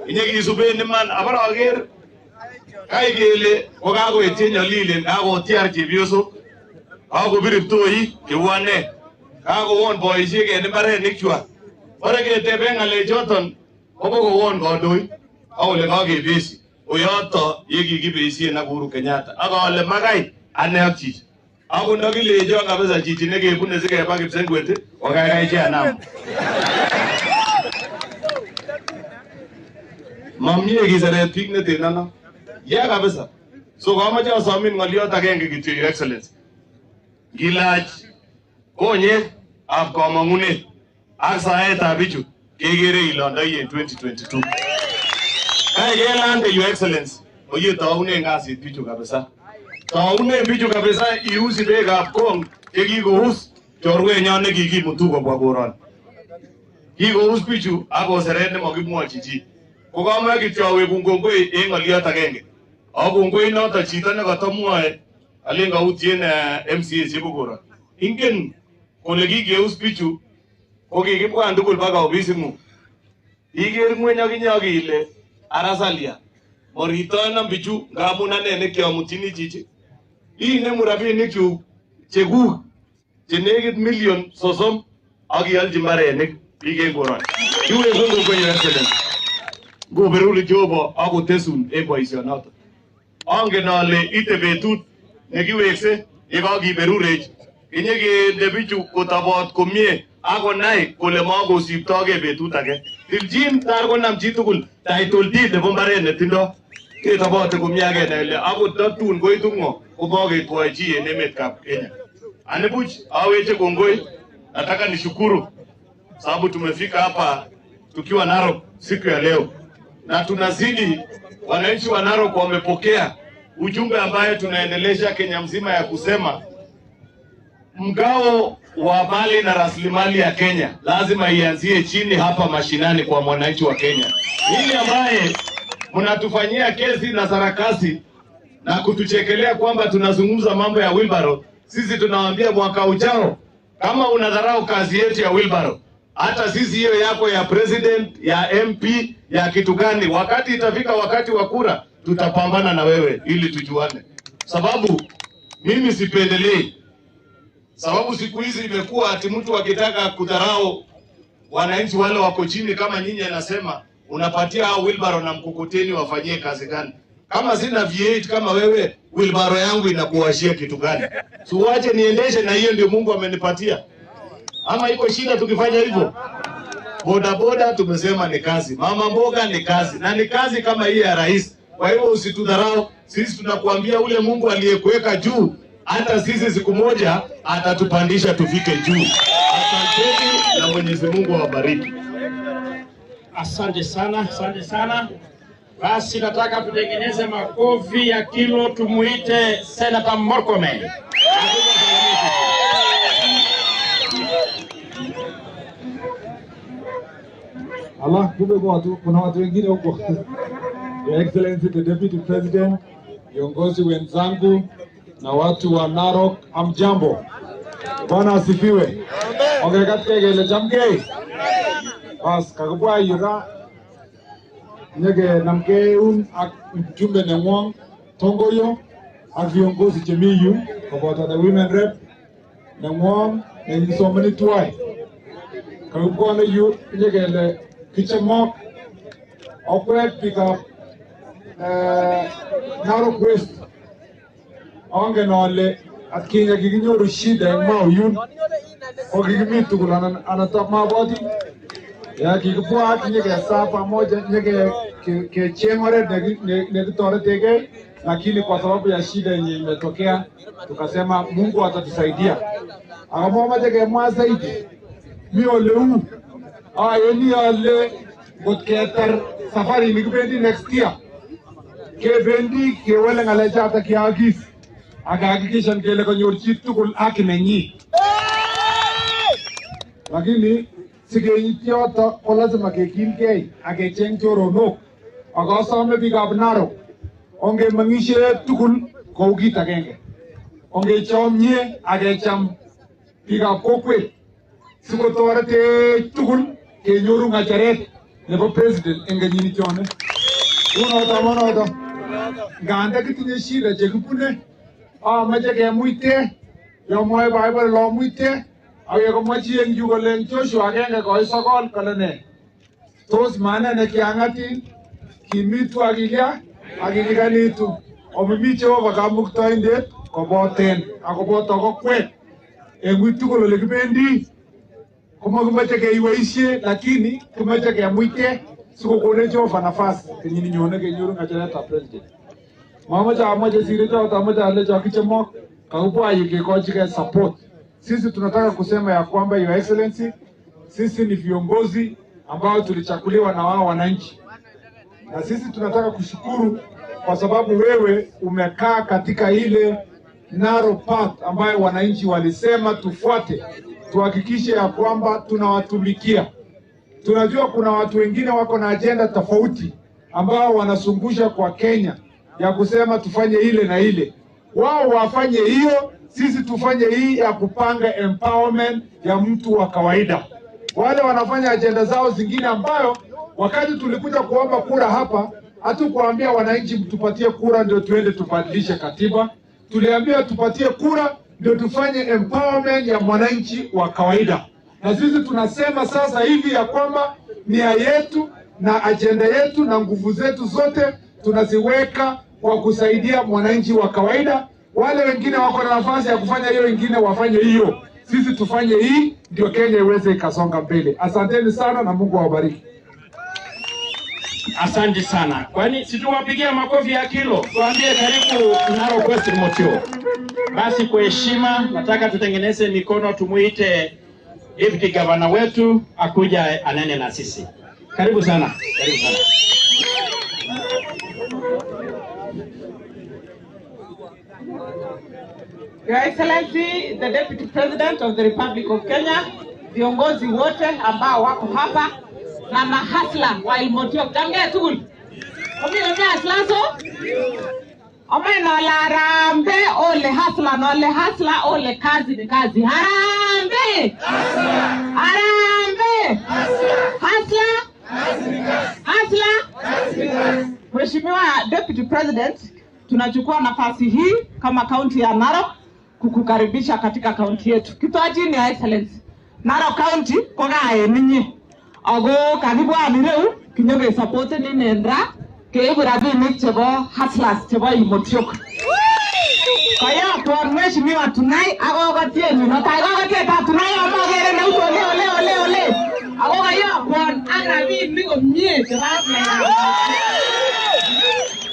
inyekisuben iman abara aker kai kele kokakoetye nyalilen kakotiar chepyosok kakobir ptoi cheuane kakowon boisiek en mbarenik chwak. Ore ketebe ng'alechoton kobokowon kandoik akole kakebesi oyoto yekikibesien ak Uhuru Kenyatta akole makai ane ak chichi. Ako ndakilecho kabisa chichi nekebune sikeba Kipsengwet kokaikai che anam. Mamie kiseret biik netenono. Ya kabisa. So kamache asomin ng'oliot agenge kityo Your Excellency. Ngilach konyek ab kamang'unet ak saetab bichu kekere ilondoi en 2022. Kai kelande Your Excellency. Oye taune kasit bichu kabisa. Taune bichu kabisa iusi bekab kong chekikous chorwenyon nekikimutu kobwa koroni. Kikous bichu akoseret nemakimwochi chi. Kokamache kityo awekun kongoi en ng'oliot agenge. Akongoi noto chito nekatamwoe alen kautien MCA chebo koroni. Ingen kole kikeus bichu kokikibwan tugul baka ofising'ung. Iker ng'weny akinye akile arasalia moritonon bichu ngamun ane nekiamutyini chichi. Inemu rabinikchu chekuk chenekit million 30 akialchi mbarenik biik en koroni. Iwekun kongoi Your Excellency. Ngoberuri Jehova akotesun en boisionoto. angen ale ite betut nekiwekse yekakiberurech kinyekende bichu kotabot komie akonai kole makosiptoge betut age. Tiljin tar konam chitugul title deed nebo mbaret netindo ketabote komie akenai ile akot tatun koitu ng'o komaketwoi chi en emetab Kenya. Anibuch aweche kongoi, nataka nishukuru sababu tumefika hapa tukiwa Narok siku ya leo, na tunazidi, wananchi wa Narok wamepokea ujumbe ambaye tunaendelesha Kenya mzima ya kusema mgao wa mali na rasilimali ya Kenya lazima ianzie chini hapa mashinani kwa mwananchi wa Kenya. Hili ambaye mnatufanyia kesi na sarakasi na kutuchekelea kwamba tunazungumza mambo ya wheelbarrow, sisi tunawaambia mwaka ujao kama unadharau kazi yetu ya wheelbarrow, hata sisi hiyo yako ya president, ya MP, ya kitu gani, wakati itafika wakati wa kura tutapambana na wewe ili tujuane. Sababu mimi sipendelei, sababu siku hizi imekuwa ati mtu akitaka kudharau wananchi wale wako chini kama nyinyi, anasema unapatia hao wheelbarrow na mkokoteni wafanyie kazi gani? Kama sina V8 kama wewe, wheelbarrow yangu inakuwashia kitu gani? So wache niendeshe, na hiyo ndio Mungu amenipatia. Ama iko shida tukifanya hivyo? Boda boda tumesema ni kazi, mama mboga ni kazi, na ni kazi kama hii ya rais. Kwa hivyo usitudharau, sisi tunakuambia ule Mungu aliyekuweka juu, hata sisi siku moja atatupandisha tufike juu. Asanteni na Mwenyezi Mungu awabariki. Asante sana, asante sana. Basi nataka tutengeneze makofi ya kilo, tumuite Senator Murkomen. Allah, kuna watu wengine huko. Your Excellency the Deputy President, viongozi wenzangu na watu wa Narok, amjambo. Bwana asifiwe. Ongea katika ile jamgei. Bas kakubwa yura nyege namkeun ak mjumbe nengwong tongoyo ak viongozi chemiyu koboto the women rep nengwong nengisomani tuwai kakubwa na yu nyege le kichemok okwek pick up Narok West. Ongen ole atkinye kikinyoru shida en Mauyun kokikimi tugul anatop maboti ya kikibwa tinye kesa pamoja nyege kecheng oret nekitoretegei, lakini kwa sababu ya shida yenye imetokea tukasema Mungu atatusaidia. Akamwomba kemwa zaidi mi ole huu ayeni ole gotketar safari nikibendi next year kebendi kewele ngalecha hata kiagis akahakikisha kele konyor chitugul haki nenyi. Lakini sigenyit yoto ko lazima kekilgei akecheng choronok. Akasome biikab Narok ongemeng'ishe tugul kou kit agenge, ongechomie akecham biikab kokwet sikotoretech tugul kenyoru ng'acheret nebo president en kenyit nyone. Unoto monoto nganda kitinye shida chekibune amache kemuite yomwoe Bible lo muite ayekomwa chi eng yu kole Joshua agenge koi sokol kole ne tos maana nekiang'atin kimitu akilia akilikanitu omimi Jehova kamuktoindet koboten akoboto kokwet eng ui tugul ole kibendi komakimache keiboisie, lakini kimache kemuite sikokone Jehova nafasi kenyini nyone kenyoru ng'acheretab president. Amache siri choto, amache alecho kichemok kakubwa yu kekochike support. Sisi tunataka kusema ya kwamba Your Excellency, sisi ni viongozi ambao tulichakuliwa na wao wananchi, na sisi tunataka kushukuru kwa sababu wewe umekaa katika ile narrow path ambayo wananchi walisema tufuate, tuhakikishe ya kwamba tunawatumikia. Tunajua kuna watu wengine wako na agenda tofauti ambao wanasungusha kwa Kenya ya kusema tufanye ile na ile. Wao wafanye hiyo, sisi tufanye hii ya kupanga empowerment ya mtu wa kawaida. Wale wanafanya agenda zao zingine ambayo wakati tulikuja kuomba kura hapa, hatukuambia wananchi mtupatie kura ndio tuende tubadilishe katiba. Tuliambia tupatie kura ndio tufanye empowerment ya mwananchi wa kawaida. Na sisi tunasema sasa hivi ya kwamba nia yetu na agenda yetu na nguvu zetu zote tunaziweka kwa kusaidia mwananchi wa kawaida. Wale wengine wako na nafasi ya kufanya hiyo, wengine wafanye hiyo, sisi tufanye hii, ndio Kenya iweze ikasonga mbele. Asanteni sana na Mungu awabariki. Asante sana. Kwani situwapigia makofi ya kilo? Tuambie karibu Narok West Motio. Basi kwa heshima nataka tutengeneze mikono, tumuite Deputy Governor wetu akuja anene na sisi. Karibu sana. Karibu sana. Your Excellency, the Deputy President of the Republic of Kenya, viongozi wote ambao wako hapa na mahasla wa Ilmotio, tangia tukul. Kami kami haslazo? Ome no la rambe ole hasla, no le hasla ole kazi ni kazi. Harambe! Harambe! Hasla! Hasla! Mheshimiwa Deputy President, tunachukua nafasi hii kama kaunti ya Narok kukukaribisha katika kaunti yetu. Kitoaji ni Excellency. Narok County kwa gae ninyi. Ago karibu amireu kinyoge support ni nendra ke burabi chebo hustlers chebo Ilmotiok. Kaya kwa mheshimiwa tunai ago gatie ni no tai gatie ta tunai amo gere na uto ole. Ago kaya kwa agrabi ni komie cheba.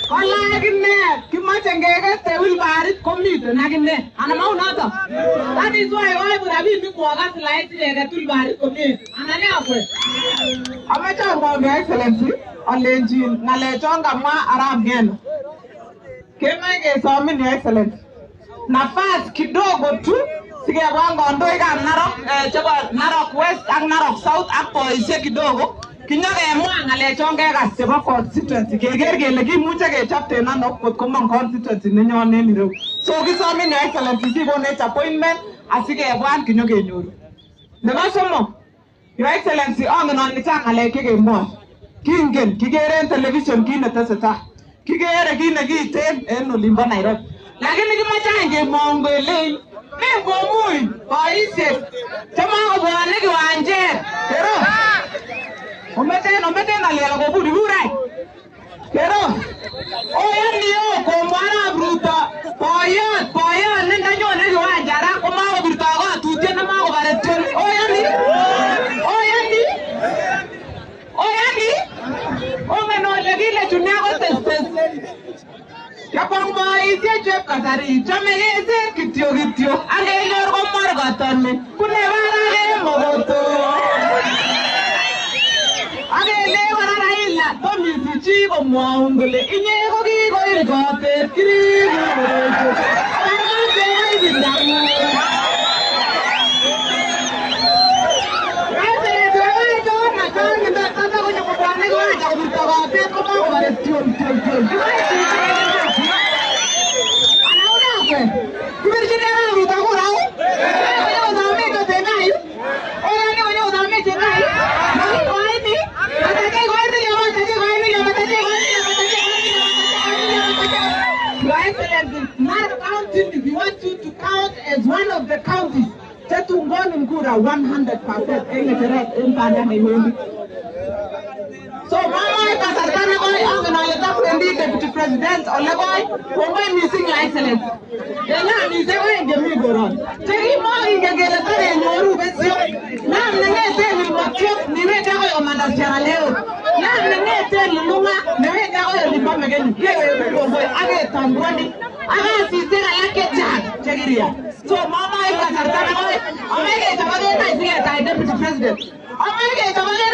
Kala gine kimache ngege te wilbarit komite na gine ana mau nata. That is why burabi ni kwa gas light ngege tulbarit komite. Ana ne akwe. Amacha ngombe Excellency alenji nalechonga mwa arab ngeno. Kemenge somi ni Excellency. Nafasi kidogo tu sige wango ndoi ka Narok chebo Narok West ak Narok South ak boise kidogo. Kinyoge mwa ngalechonge ka chebo constituency keger kele kimuche kechapte nano kot komong constituency nenyone ni reu. So kisomi ni Excellency sikonech appointment asikebwan kinyoge nyoru. Nebo somok, Your Excellency, angen ale chang ngalek chekemwoe. Kingen kigeren television kit netesetai. Kigere kit nekiiten en olimbo Nairobi. Lakini kimache kemwong kele mekomui boisiet chemakobwone kiwanjet. Kero ometen ngalek akoburi burai. Kero oyoni komwara Ruto boyot nendanyone kiwanjara komakobirto katutiet nemakobare tol. Ongen ole kile chunia ko testes. Yapang boisiet chep kasari chome kese kityo. Akenyor komor kotoni. Kune barake mokoto. Akelewa Raila tomisichi komwaun kole inye ko kikoil kotet kiriku. If you want you to count as one of the counties, Tetungoni Mkura 100% in Tanzania. So mama kasartana koi anganaleta kuendi Deputy President olekoi kongoi missing Your Excellency. Yana misego engemi goron. Tegi mo ingegele tare nyoru besio. Nam nengete Ilmotiok niwete ko yomanda siara leo. Nam nengete Lulunga niwete ko yolimba megeni. Kewe kongoi age Tangwani. Aga sisera yake chat chegiria. So mama kasartana koi amege tabage na isiye Deputy President. Amege tabage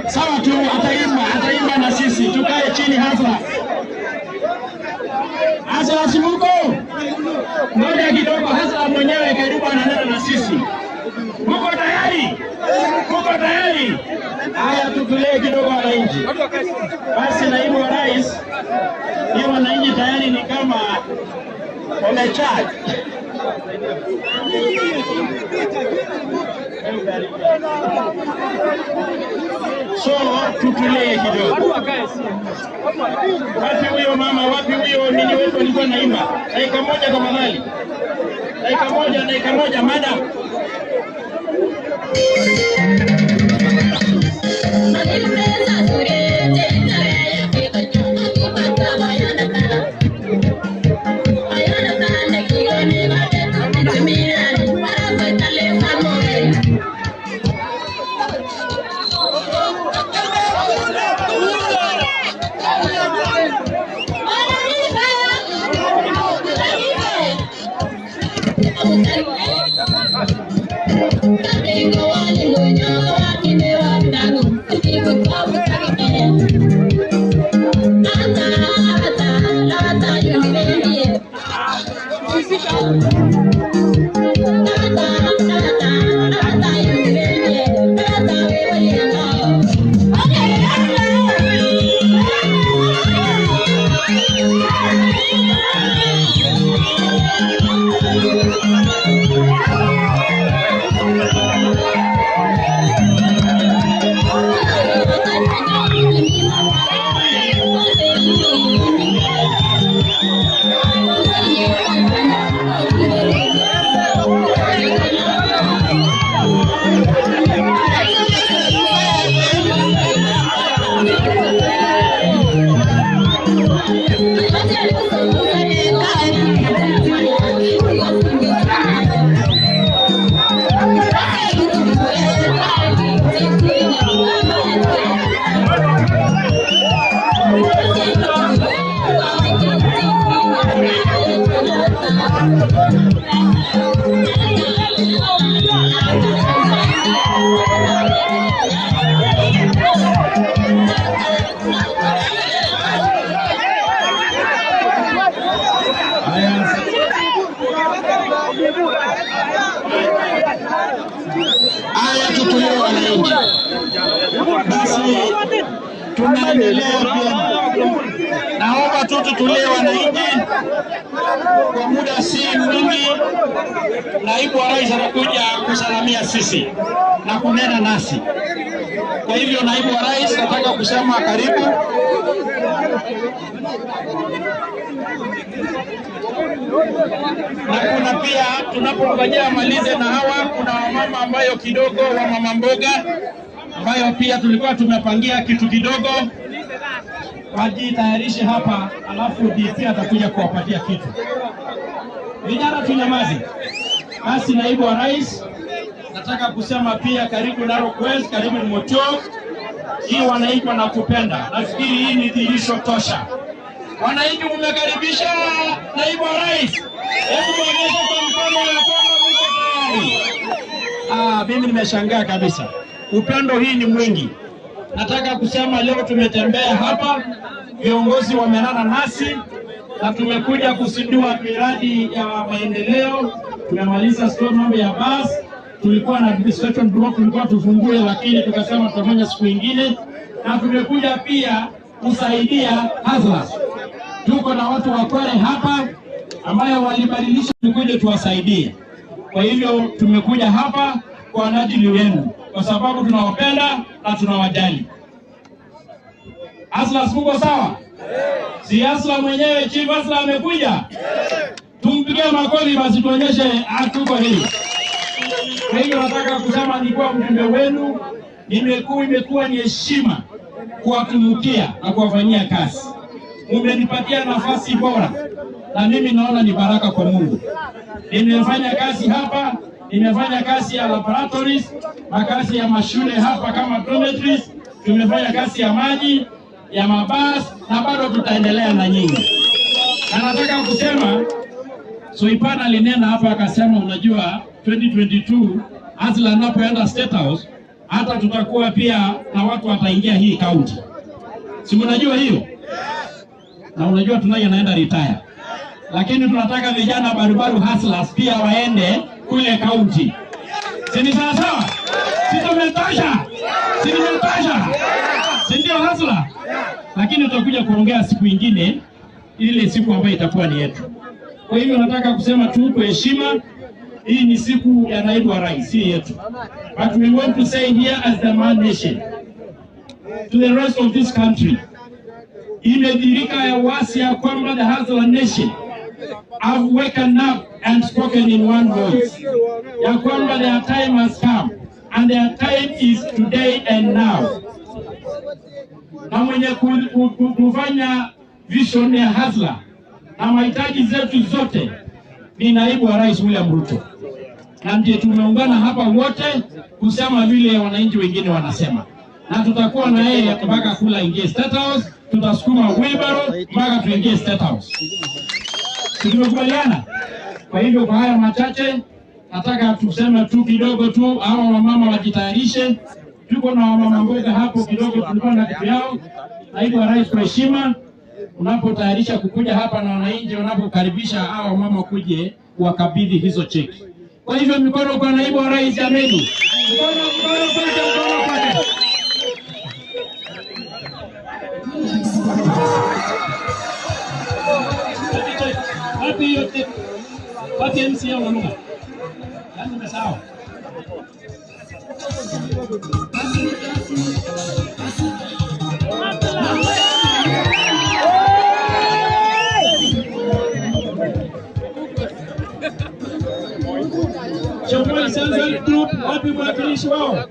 Sawa tu, ataimba na sisi. Tukae chini hasa. Hasa simuko. Ngoja kidogo, hasa mwenyewe karibu ananena na sisi. Muko tayari? Muko tayari? Haya, tutulie kidogo wananchi. Basi naibu wa rais, hiyo wananchi tayari ni kama wamechat. So tutulie kidogo. Wapi huyo mama? Wapi huyo nini wetu alikuwa naimba? Dakika moja tafadhali. Dakika moja madam. Haya, tutulie wananchi. Basi tunaendelea vyema. Naomba tu tutulie wananchi. Kwa muda si mwingi, naibu wa rais anakuja kusalamia sisi na kunena nasi. Kwa hivyo naibu wa rais nataka kusema karibu. Na kuna pia tunapongojea malize na hawa, kuna wamama ambayo kidogo wa mama mboga ambayo pia tulikuwa tumepangia kitu kidogo wajitayarishe hapa, alafu DP atakuja kuwapatia kitu. Vijana tunyamaze. Basi naibu wa rais nataka kusema pia karibu Narok West, karibu Motiok. Hii wananchi wanakupenda. Nafikiri hii ni dhihirisho tosha. Wananchi mmekaribisha naibu wa rais. Hebu muonyeshe kwa mkono ya kwamba mko tayari. Mimi nimeshangaa kabisa. Upendo hii ni mwingi. Nataka kusema leo tumetembea hapa, viongozi wamenana nasi na tumekuja kuzindua miradi ya maendeleo. Tumemaliza store mambo ya bus, tulikuwa na administration block tulikuwa tufungue, lakini tukasema tutafanya siku nyingine, na tumekuja pia kusaidia Hustlers. Tuko na watu wa Kwale hapa ambayo walibadilisha, tukuje tuwasaidie. Kwa hivyo tumekuja hapa kwa ajili wenu, kwa sababu tunawapenda na tunawajali. Hustlers mko sawa? Si Hustler mwenyewe Chief Hustler amekuja? Tumpigie makofi basi tuonyeshe tuko hii. Kwa hivyo nataka kusema nilikuwa mjumbe wenu, imekuwa ni heshima kuwatumikia na kuwafanyia kazi. Mmenipatia nafasi bora na mimi naona ni baraka kwa Mungu. Nimefanya kazi hapa, nimefanya kazi ya laboratories, makazi ya mashule hapa kama dormitories, tumefanya kazi ya maji, ya mabasi na bado tutaendelea na nyingi. Na nataka kusema Soipana alinena hapa akasema, unajua 2022 Hustler anapoenda State House hata tutakuwa pia na watu wataingia hii kaunti. Si mnajua hiyo? Na unajua tunaye anaenda retire. Lakini tunataka vijana barubaru hustlers pia waende kule kaunti. Si ni sawa sawa? Si tumetosha? Si tumetosha? Si ndio hustler? Lakini tutakuja kuongea siku nyingine, ile siku ambayo itakuwa ni yetu. Kwa hivyo nataka kusema tu kwa heshima, hii ni siku ya naibu wa rais, si yetu. But we want to say here as the man nation to the rest of this country, imedhirika ya wasi ya kwamba the hustler nation have waken up and spoken in one voice, ya kwamba their time has come and their time is today and now. Na mwenye kufanya vision ya hustler na mahitaji zetu zote ni naibu wa rais William Ruto, na ndiye tumeungana hapa wote kusema vile wananchi wengine wanasema, na tutakuwa na yeye mpaka kula ingie State House. Tutasukuma wheelbarrow mpaka tuingie State House. Tumekubaliana. Kwa hivyo kwa haya machache nataka tuseme tu kidogo tu, hao wamama wajitayarishe. Tuko na wamama mboga hapo kidogo, tulikuwa na kitu yao. Naibu wa rais, kwa heshima, unapotayarisha kukuja hapa na wananchi wanapokaribisha hao wamama kuje wakabidhi hizo cheki. Kwa hivyo mikono kwa naibu wa rais jameni. Mikono kwake. Wapi yote? Wapi MCA wanunga? Yaani umesahau. Chomoi Self-Help Group, wapi mwakilishi wao?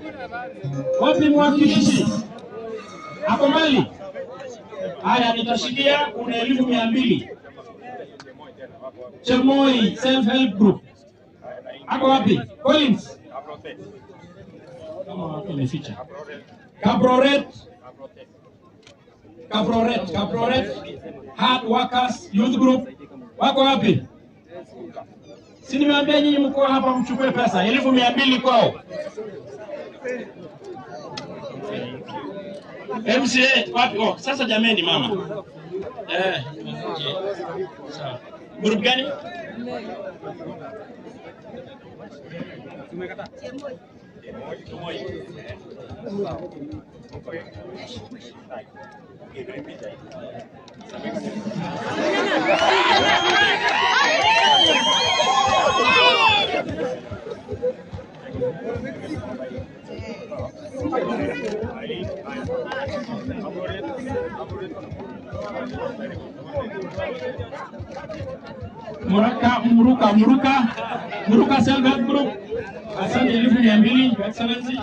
Wapi mwakilishi? Hapo mbali. Haya, nitashikia kuna elimu 200. Chomoi Self-Help Group. Hapo wapi? Collins. Kama watu wameficha. Kabroret. Hard Workers Youth Group. Wako wapi? Si nimeambia nyinyi mko hapa mchukue pesa 1200 kwao. MCA wapi? Oh, sasa jameni mama. Sawa. Group gani? Tumekata. Chomoi. Muruka Self-Help Group. Asante 1200, Your Excellency.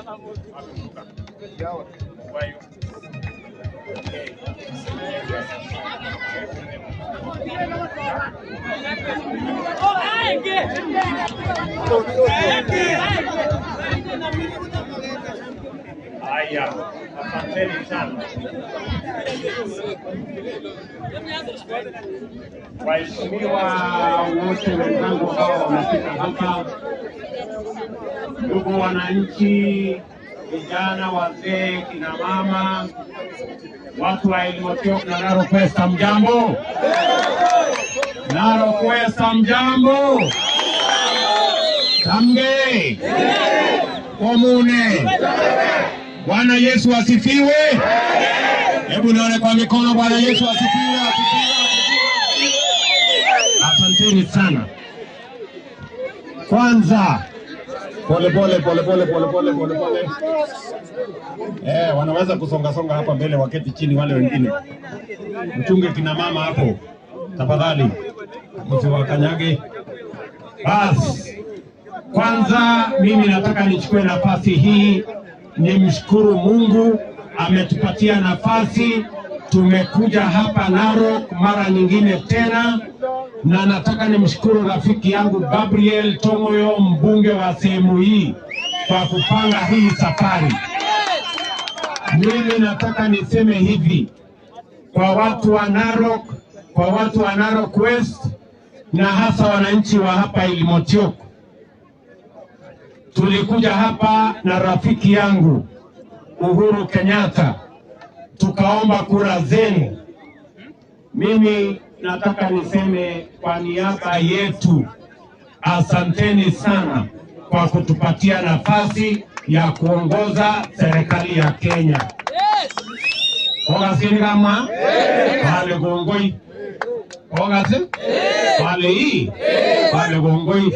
Haya, asanteni sana. Waheshimiwa wote wenzangu hao wamefika hapa, ndugu wananchi, vijana, wazee, kina mama, watu wa Elimotiok na Narok West, mjambo? Narok West, mjambo? Tamge komune. Bwana Yesu asifiwe. Hebu nione kwa mikono. Bwana Yesu asifiwe. Asanteni sana. Kwanza pole. Wanaweza kusonga hapa mbele, waketi chini wale wengine. Mchunge kina mama hapo. Tafadhali. Msiwakanyage. Basi. Kwanza mimi nataka nichukue nafasi hii nimshukuru Mungu ametupatia nafasi. Tumekuja hapa Narok mara nyingine tena, na nataka nimshukuru rafiki yangu Gabriel Tongoyo, mbunge wa sehemu hii, kwa kupanga hii safari. Mimi nataka niseme hivi kwa watu wa Narok, kwa watu wa Narok West na hasa wananchi wa hapa Elimotiok. Tulikuja hapa na rafiki yangu Uhuru Kenyatta, tukaomba kura zenu. Mimi nataka niseme kwa niaba yetu, asanteni sana kwa kutupatia nafasi ya kuongoza serikali ya Kenya. Ogasini kama pale gongoi, ogasi pale hii pale gongoi.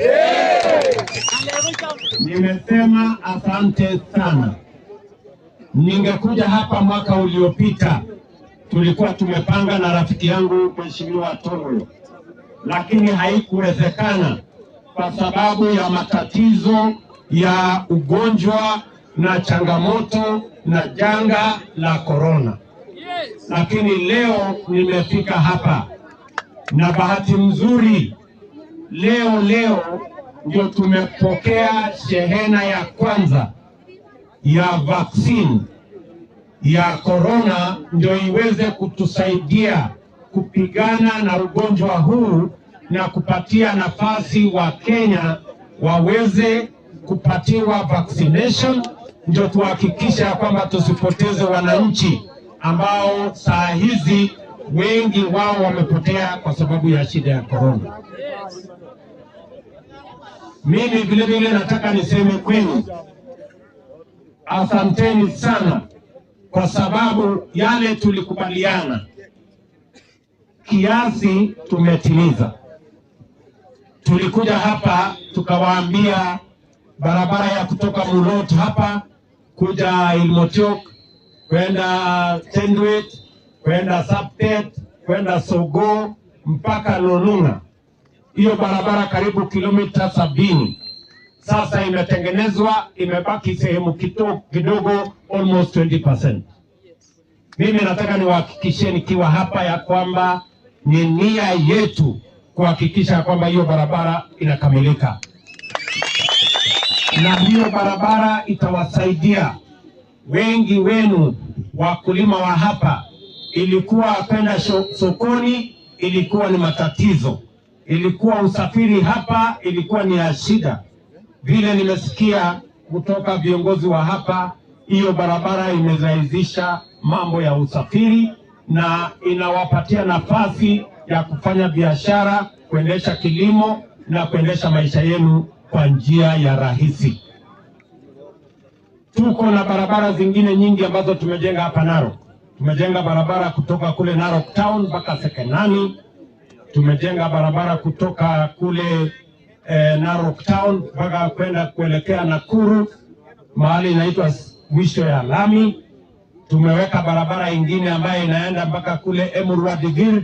Nimesema asante sana. Ningekuja hapa mwaka uliopita, tulikuwa tumepanga na rafiki yangu Mheshimiwa Tongolo, lakini haikuwezekana kwa sababu ya matatizo ya ugonjwa na changamoto na janga la corona. Lakini leo nimefika hapa na bahati mzuri leo ndio tumepokea shehena ya kwanza ya vaccine ya corona, ndio iweze kutusaidia kupigana na ugonjwa huu na kupatia nafasi wa Kenya waweze kupatiwa vaccination, ndio tuhakikisha kwamba tusipoteze wananchi ambao saa hizi wengi wao wamepotea kwa sababu ya shida ya corona. Mimi vile vile nataka niseme kwenu, asanteni sana kwa sababu yale tulikubaliana kiasi tumetimiza. Tulikuja hapa tukawaambia barabara ya kutoka Mulot hapa kuja Ilmotiok kwenda Tendwet kwenda Saptet kwenda Sogo mpaka Lolunga, hiyo barabara karibu kilomita 70 sasa imetengenezwa, imebaki sehemu kidogo almost 20%. Mimi nataka niwahakikishie nikiwa hapa ya kwamba ni nia yetu kuhakikisha kwamba hiyo barabara inakamilika, na hiyo barabara itawasaidia wengi wenu wakulima wa hapa. Ilikuwa kwenda sokoni ilikuwa ni matatizo, ilikuwa usafiri hapa ilikuwa ni ya shida. Vile nimesikia kutoka viongozi wa hapa, hiyo barabara imerahisisha mambo ya usafiri na inawapatia nafasi ya kufanya biashara, kuendesha kilimo na kuendesha maisha yenu kwa njia ya rahisi. Tuko na barabara zingine nyingi ambazo tumejenga hapa Narok. Tumejenga barabara kutoka kule Narok Town mpaka Sekenani. Tumejenga barabara kutoka kule Narok Town mpaka kwenda kuelekea Nakuru, mahali inaitwa mwisho ya lami. Tumeweka barabara ingine ambayo inaenda mpaka kule Emurua Digir.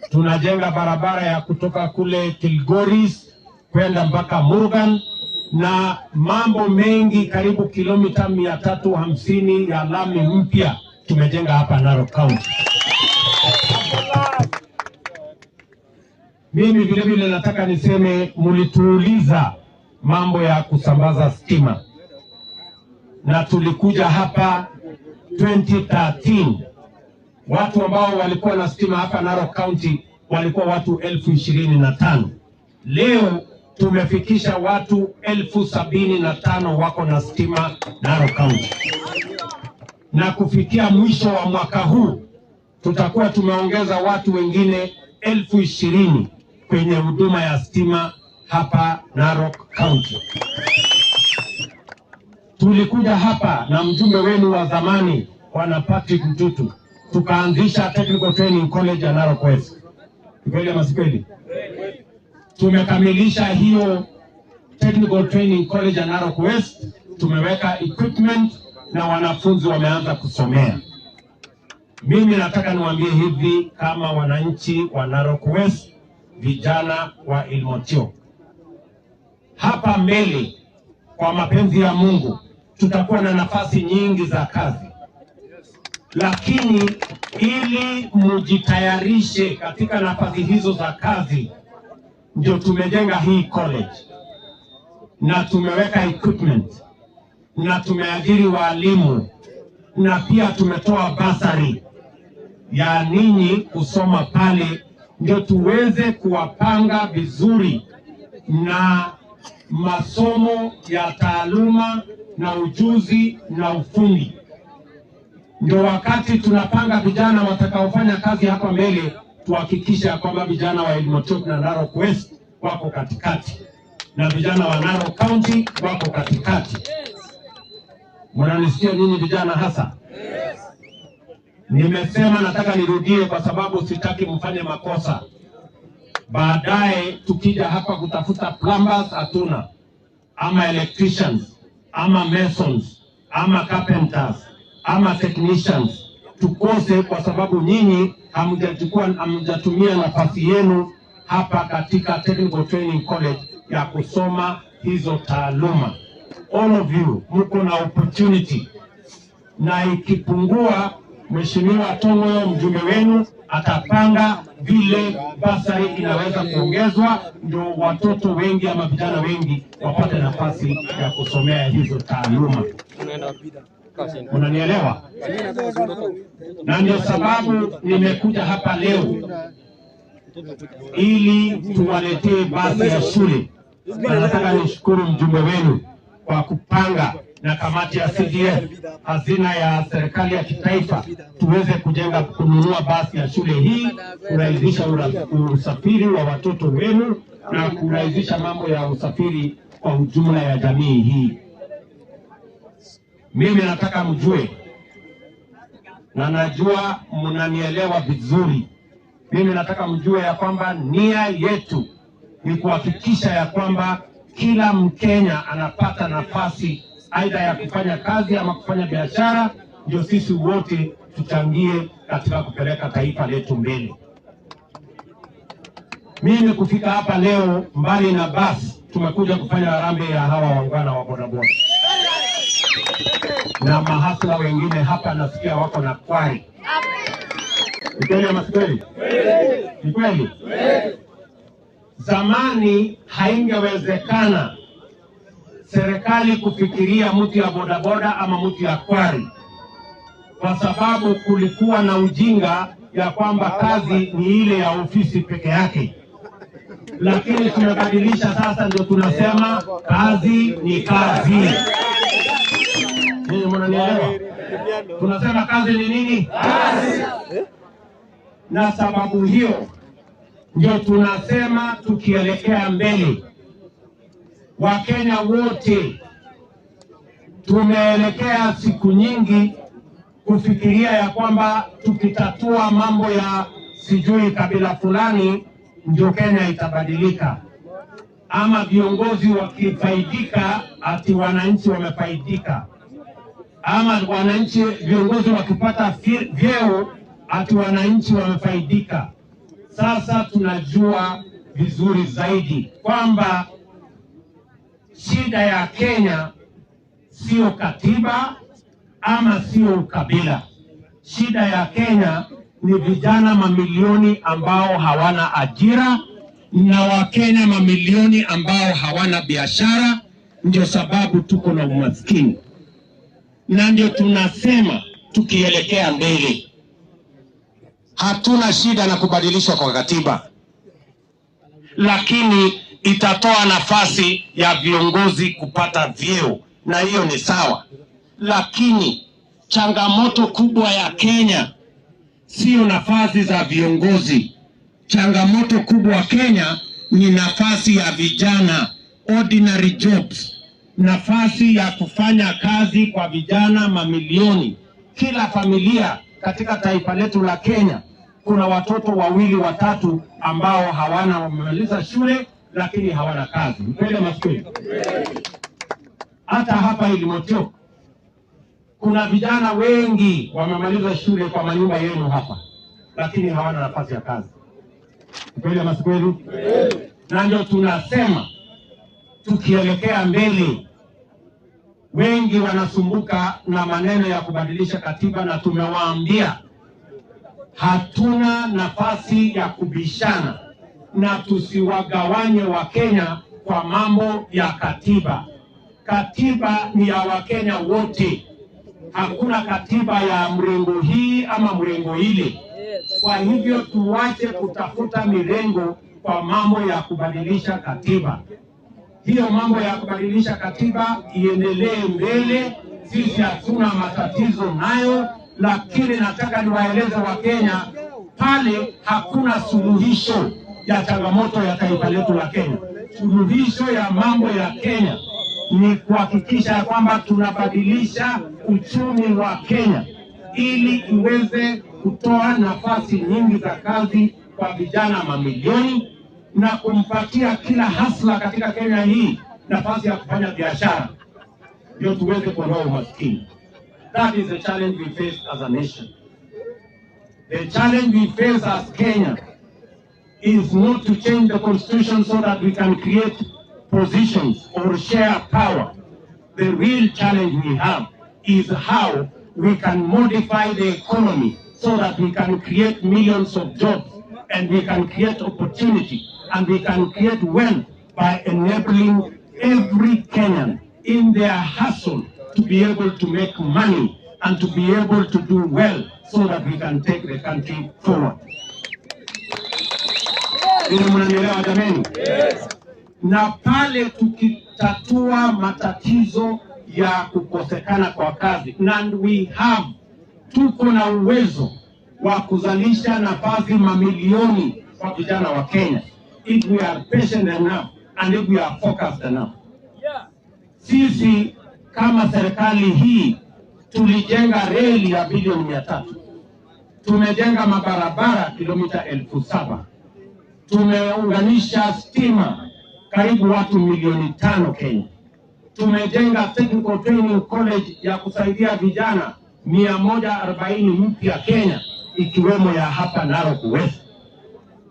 Tunajenga barabara ya kutoka kule Kilgoris kwenda mpaka Murugan, na mambo mengi, karibu kilomita 350 ya lami mpya tumejenga hapa Narok County. Mimi vile vile nataka niseme, mulituuliza mambo ya kusambaza stima, na tulikuja hapa 2013. Watu ambao walikuwa na stima hapa Narok County walikuwa watu 25,000. Leo tumefikisha watu 75,000 wako na stima Narok County, na kufikia mwisho wa mwaka huu tutakuwa tumeongeza watu wengine 20,000 kwenye huduma ya stima hapa Narok County. Tulikuja hapa na mjumbe wenu wa zamani Bwana Patrick Mtutu, tukaanzisha Technical Training College ya Narok West. Kweli ama si kweli? Tumekamilisha hiyo Technical Training College ya Narok West, tumeweka equipment na wanafunzi wameanza kusomea. Mimi nataka niwaambie hivi kama wananchi wa Narok West, vijana wa Ilmotio, hapa mbele kwa mapenzi ya Mungu tutakuwa na nafasi nyingi za kazi, lakini ili mujitayarishe katika nafasi hizo za kazi, ndio tumejenga hii college na tumeweka equipment na tumeajiri walimu na pia tumetoa basari ya ninyi kusoma pale, ndio tuweze kuwapanga vizuri na masomo ya taaluma na ujuzi na ufundi ndio wakati tunapanga vijana watakaofanya kazi hapa mbele, tuhakikisha kwamba vijana wa Ilmochok na Narok West wako katikati na vijana wa Narok County wako katikati. Mnanisikia nyinyi vijana hasa? Nimesema nataka nirudie kwa sababu sitaki mfanye makosa. Baadaye tukija hapa kutafuta plumbers hatuna, ama electricians, ama masons, ama carpenters, ama technicians, tukose kwa sababu nyinyi hamjatumia nafasi yenu hapa katika Technical Training College ya kusoma hizo taaluma. All of you mko na opportunity, na ikipungua Mheshimiwa Tongoyo mjumbe wenu atapanga vile basari inaweza kuongezwa, ndio watoto wengi ama vijana wengi wapate nafasi ya kusomea hizo taaluma. Unanielewa? Na ndio sababu nimekuja hapa leo ili tuwaletee basi ya shule. Na nataka nishukuru mjumbe wenu kwa kupanga na kamati ya CDF, hazina ya serikali ya kitaifa, tuweze kununua basi ya shule hii, kurahisisha usafiri wa watoto wenu na kurahisisha mambo ya usafiri kwa ujumla ya jamii hii. Mimi nataka mjue, na najua mnanielewa vizuri, mimi nataka mjue ya kwamba nia yetu ni kuhakikisha ya kwamba kila Mkenya anapata nafasi aidha ya kufanya kazi ama kufanya biashara, ndio sisi wote tuchangie katika kupeleka taifa letu mbele. Mimi kufika hapa leo, mbali na basi, tumekuja kufanya harambee ya hawa wangwana wa bodaboda na mahasla wengine hapa nasikia wako na kwari. Ni kweli ama si kweli? Ni kweli. Zamani haingewezekana serikali kufikiria mtu ya bodaboda ama mtu ya kwari, kwa sababu kulikuwa na ujinga ya kwamba kazi ni ile ya ofisi peke yake. Lakini tunabadilisha sasa, ndio tunasema kazi ni kazi. Ninyi mnanielewa? Tunasema kazi ni nini? Kazi. Na sababu hiyo ndio tunasema tukielekea mbele, Wakenya wote tumeelekea siku nyingi kufikiria ya kwamba tukitatua mambo ya sijui kabila fulani ndio Kenya itabadilika, ama viongozi wakifaidika ati wananchi wamefaidika, ama wananchi viongozi wakipata vyeo ati wananchi wamefaidika. Sasa tunajua vizuri zaidi kwamba shida ya Kenya sio katiba ama sio ukabila. Shida ya Kenya ni vijana mamilioni ambao hawana ajira na Wakenya mamilioni ambao hawana biashara, ndio sababu tuko na umaskini. Na ndio tunasema tukielekea mbele, hatuna shida na kubadilishwa kwa katiba, lakini itatoa nafasi ya viongozi kupata vyeo, na hiyo ni sawa. Lakini changamoto kubwa ya Kenya sio nafasi za viongozi. Changamoto kubwa Kenya ni nafasi ya vijana, ordinary jobs, nafasi ya kufanya kazi kwa vijana mamilioni. Kila familia katika taifa letu la Kenya kuna watoto wawili watatu ambao wamemaliza shule lakini hawana kazi. Kweli maskini. Hata hapa Ilmochok kuna vijana wengi wamemaliza shule kwa manyumba yenu hapa, lakini hawana nafasi ya kazi. Kweli maskini. Na ndio tunasema tukielekea mbele, wengi wanasumbuka na maneno ya kubadilisha katiba, na tumewaambia hatuna nafasi ya kubishana, na tusiwagawanye Wakenya kwa mambo ya katiba. Katiba ni ya Wakenya wote. Hakuna katiba ya mrengo hii ama mrengo ile. Kwa hivyo tuache kutafuta mirengo kwa mambo ya kubadilisha katiba. Hiyo mambo ya kubadilisha katiba iendelee mbele, sisi hatuna matatizo nayo, lakini nataka niwaeleze Wakenya pale hakuna suluhisho ya changamoto ya taifa letu la Kenya. Suluhisho ya mambo ya Kenya ni kuhakikisha kwamba tunabadilisha uchumi wa Kenya ili iweze kutoa nafasi nyingi za kazi kwa vijana mamilioni na kumpatia kila hasla katika Kenya hii nafasi ya kufanya biashara, ndio tuweze kuondoa umaskini. That is the challenge we face as a nation. The challenge we face as Kenya is not to change the constitution so that we can create positions or share power. The real challenge we have is how we can modify the economy so that we can create millions of jobs and we can create opportunity and we can create wealth by enabling every Kenyan in their hustle to be able to make money and to be able to do well so that we can take the country forward. Mnanielewa jameni? Na pale tukitatua matatizo ya kukosekana kwa kazi, and we have, tuko na uwezo wa kuzalisha nafasi mamilioni kwa vijana wa Kenya if we are patient enough and if we are focused enough. Sisi kama serikali hii tulijenga reli ya bilioni 300, tumejenga mabarabara kilomita 7,000, tumeunganisha stima karibu watu milioni 5 Kenya, tumejenga technical training college ya kusaidia vijana 140 mpya Kenya, ikiwemo ya hapa Narok West.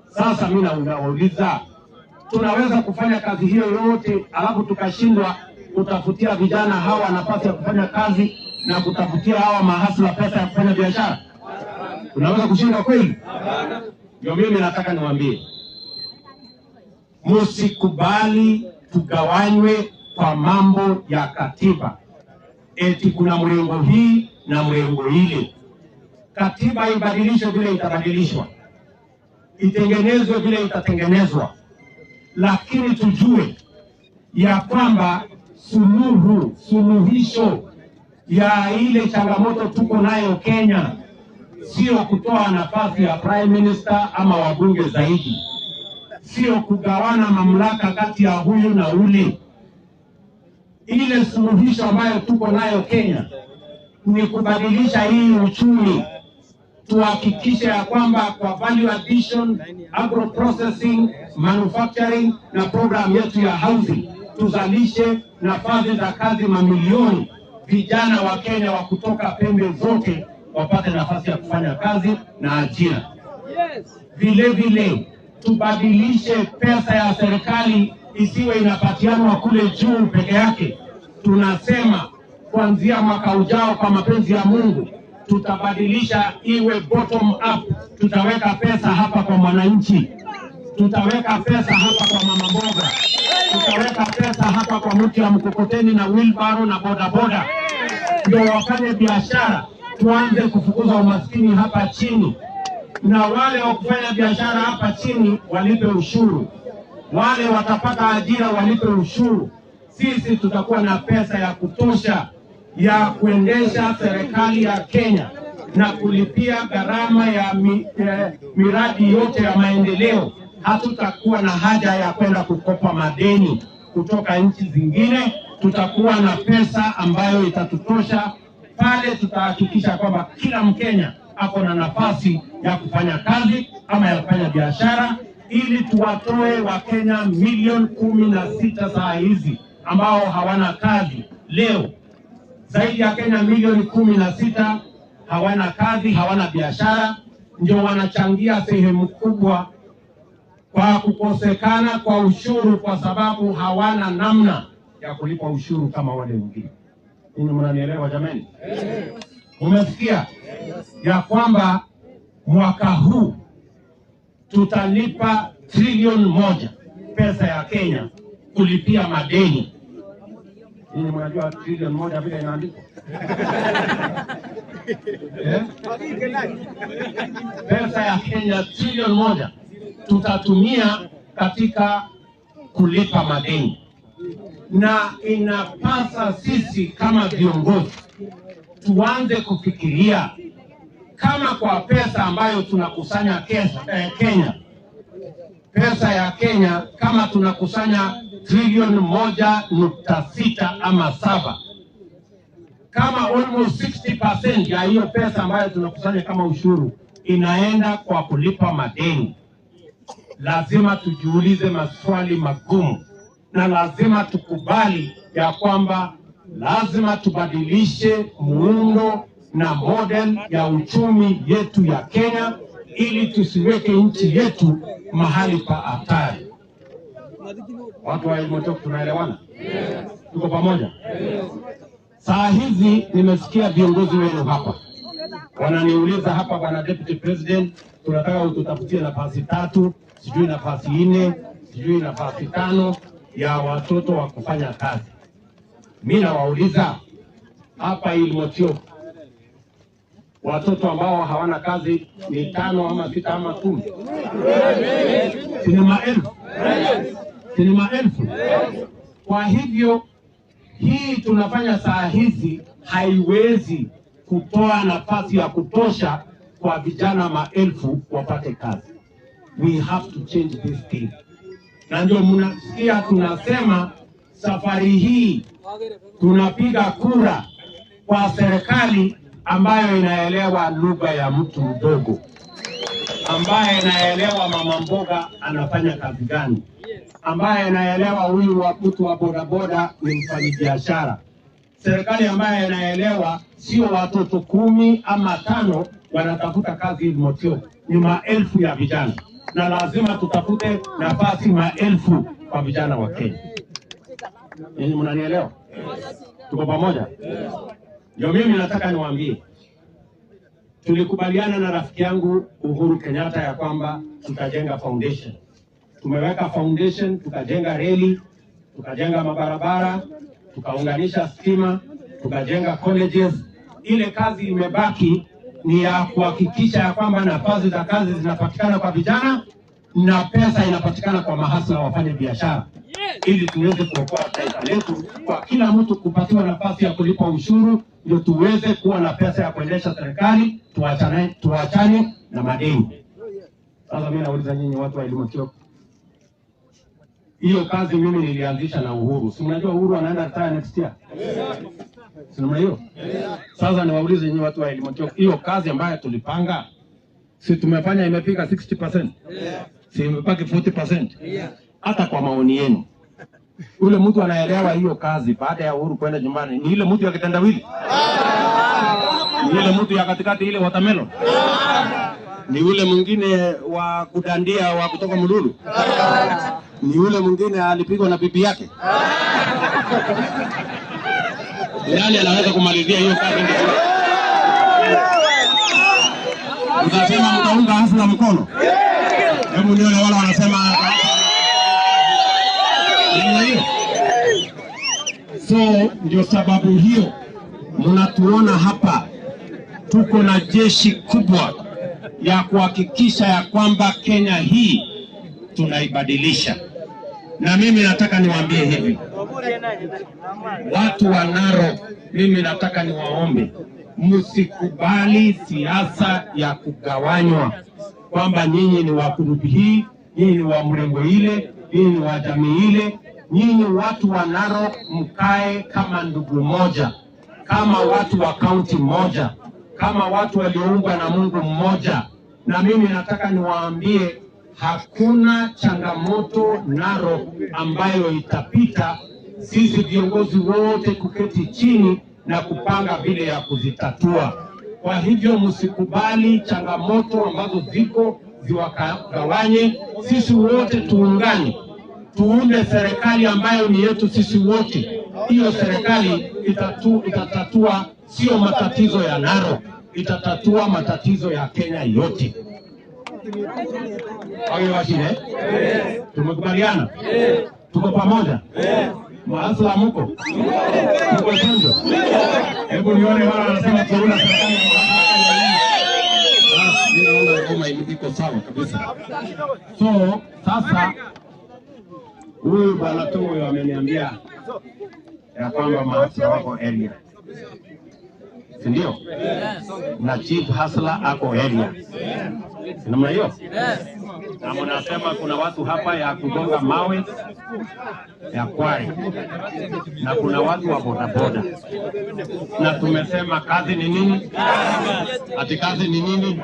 Sasa mimi nauliza, tunaweza kufanya kazi hiyo yote alafu tukashindwa kutafutia vijana hawa nafasi ya kufanya kazi na kutafutia hawa mahasla pesa ya kufanya biashara? Tunaweza kushinda kweli? Ndio mimi nataka niwaambie, msikubali tugawanywe kwa mambo ya katiba. Eti kuna mrengo hii na mrengo ile. Katiba ibadilishwe vile itabadilishwa, itengenezwe vile itatengenezwa, lakini tujue ya kwamba suluhisho ya ile changamoto tuko nayo Kenya sio kutoa nafasi ya prime minister ama wabunge zaidi, sio kugawana mamlaka kati ya huyu na ule. Ile suluhisho ambayo tuko nayo Kenya ni kubadilisha hii uchumi, tuhakikishe ya kwamba kwa value addition, agro processing, manufacturing na program yetu ya housing tuzalishe nafasi za kazi mamilioni. Vijana wa Kenya wa kutoka pembe zote wapate nafasi ya kufanya kazi na ajira. Vile vile tubadilishe pesa ya serikali isiwe inapatianwa kule juu peke yake. Tunasema kuanzia mwaka ujao, kwa mapenzi ya Mungu, tutabadilisha iwe bottom up. Tutaweka pesa hapa kwa mwananchi, tutaweka pesa hapa kwa mama mboga, tutaweka pesa hapa kwa mtu ya mkokoteni na wheelbarrow na bodaboda, ndio wafanye biashara. Tuanze kufukuza umaskini hapa chini, na wale wa kufanya biashara hapa chini walipe ushuru, wale watapata ajira walipe ushuru. Sisi tutakuwa na pesa ya kutosha ya kuendesha serikali ya Kenya na kulipia gharama ya miradi yote ya maendeleo. Hatutakuwa na haja ya kwenda kukopa madeni kutoka nchi zingine. Tutakuwa na pesa ambayo itatutosha. Pale tutahakikisha kwamba kila Mkenya ako na nafasi ya kufanya kazi ama ya kufanya biashara, ili tuwatoe Wakenya milioni 16 saa hizi ambao hawana kazi leo. Zaidi ya Kenya milioni 16 hawana kazi, hawana biashara, ndio wanachangia sehemu kubwa kwa kukosekana kwa ushuru, kwa sababu hawana namna ya kulipa ushuru kama wale wengine. Ninyi mnanielewa jamani? Umesikia ya kwamba mwaka huu tutalipa trilioni 1 pesa ya Kenya kulipia madeni. Ninyi mnajua trilioni 1 vile inaandikwa? Pesa ya Kenya trilioni 1 tutatumia katika kulipa madeni, na inapasa sisi kama viongozi tuanze kufikiria kama kwa pesa ambayo tunakusanya Kenya, pesa ya Kenya kama tunakusanya trilioni 1.6 ama 7, kama almost 60% ya hiyo pesa ambayo tunakusanya kama ushuru inaenda kwa kulipa madeni, lazima tujiulize maswali magumu, na lazima tukubali ya kwamba lazima tubadilishe muundo na model ya uchumi yetu ya Kenya ili tusiweke nchi yetu mahali pa hatari. Watu wa Ilmotok tunaelewana? Tuko pamoja? Saa hizi nimesikia viongozi wenu hapa wananiuliza hapa, bwana Deputy President, tunataka ututafutie nafasi 3, sijui nafasi 4, sijui nafasi 5 ya watoto wa kufanya kazi. Mimi nawauliza hapa Ilmotok, watoto ambao hawana kazi ni 5 ama 6 ama 10? Sini maelfu. Kwa hivyo hii tunafanya saa hizi haiwezi kutoa nafasi ya kutosha kwa vijana maelfu wapate kazi. We have to change this thing. Na ndio mnasikia tunasema safari hii tunapiga kura kwa serikali ambayo inaelewa lugha ya mtu mdogo, ambaye inaelewa mama mboga anafanya kazi gani, ambaye inaelewa huyu wa mtu wa bodaboda ni mfanyabiashara. Serikali ambayo inaelewa sio watoto 10 ama 5 wanatafuta kazi Ilmotok, ni maelfu ya vijana, na lazima tutafute nafasi maelfu kwa vijana wa Kenya. Ninyi mnanielewa? Tuko pamoja? Ndio mimi nataka niwaambie, tulikubaliana na rafiki yangu Uhuru Kenyatta ya kwamba tutajenga foundation. Tumeweka foundation, tukajenga reli, tukajenga mabarabara, tukaunganisha stima, tukajenga colleges. Ile kazi imebaki ni ya kuhakikisha ya kwamba nafasi za kazi zinapatikana kwa vijana na pesa inapatikana kwa mahasla wafanye biashara, ili tuweze kuokoa taifa letu, kwa kila mtu kupatiwa nafasi ya kulipa ushuru, ndio tuweze kuwa na pesa ya kuendesha serikali, tuachane na madeni. Sasa mimi nauliza nyinyi watu wa Ilmotok, hiyo kazi mimi nilianzisha na Uhuru. Si mnajua Uhuru anaenda retire next year? Si mnajua? Sasa niwaulize nyinyi watu wa Ilmotok, hiyo kazi ambayo tulipanga, si tumefanya imefika 60%? Si imebaki 40%? Hata kwa maoni yenu, ule mtu anaelewa hiyo kazi baada ya Uhuru kwenda nyumbani ni ile mtu ya kitendawili? Ni ile mtu ya katikati ile watermelon? Ni ule mwingine wa kudandia wa kutoka Mululu? Ni ule mwingine alipigwa na bibi yake? Nani anaweza kumalizia hiyo kazi? Utasema mtaunga hafla mkono? Hebu nione wala wanasema hiyo. So ndio sababu hiyo mnatuona hapa tuko na jeshi kubwa ya kuhakikisha ya kwamba Kenya hii tunaibadilisha. Na mimi nataka niwaambie hivi, watu wa Narok, mimi nataka niwaombe msikubali siasa ya kugawanywa, kwamba nyinyi ni wa kurubi hii, nyinyi ni wa mrengo ile, nyinyi ni wa jamii ile. Nyinyi watu wa Narok mkae kama ndugu moja, kama watu wa kaunti moja, kama watu walioungwa na Mungu mmoja. Na mimi nataka niwaambie, hakuna changamoto Narok ambayo itapita sisi viongozi wote kuketi chini na kupanga vile ya kuzitatua. Kwa hivyo msikubali changamoto ambazo ziko ziwagawanye. Sisi wote tuungane, tuunde serikali ambayo ni yetu sisi wote. Hiyo serikali itatatua sio matatizo ya Narok, itatatua matatizo ya Kenya yote. Washine? Tumekubaliana? Tuko pamoja? Maasla mko? Mko chonjo? Hebu nione wala wanasema tuuna serikali. Ninaona kama iko sawa kabisa. So, sasa huyu bwana Tongo ameniambia ya kwamba maasla wako area. si ndio? Na chief hustler ako area, si namna hiyo? Na mnasema kuna watu hapa ya kugonga mawe ya Kware na kuna watu wa bodaboda, na tumesema kazi ni nini? Ati kazi ni nini?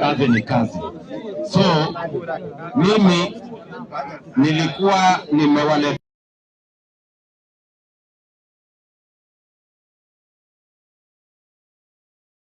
Kazi ni kazi. So mimi nilikuwa nimewaleta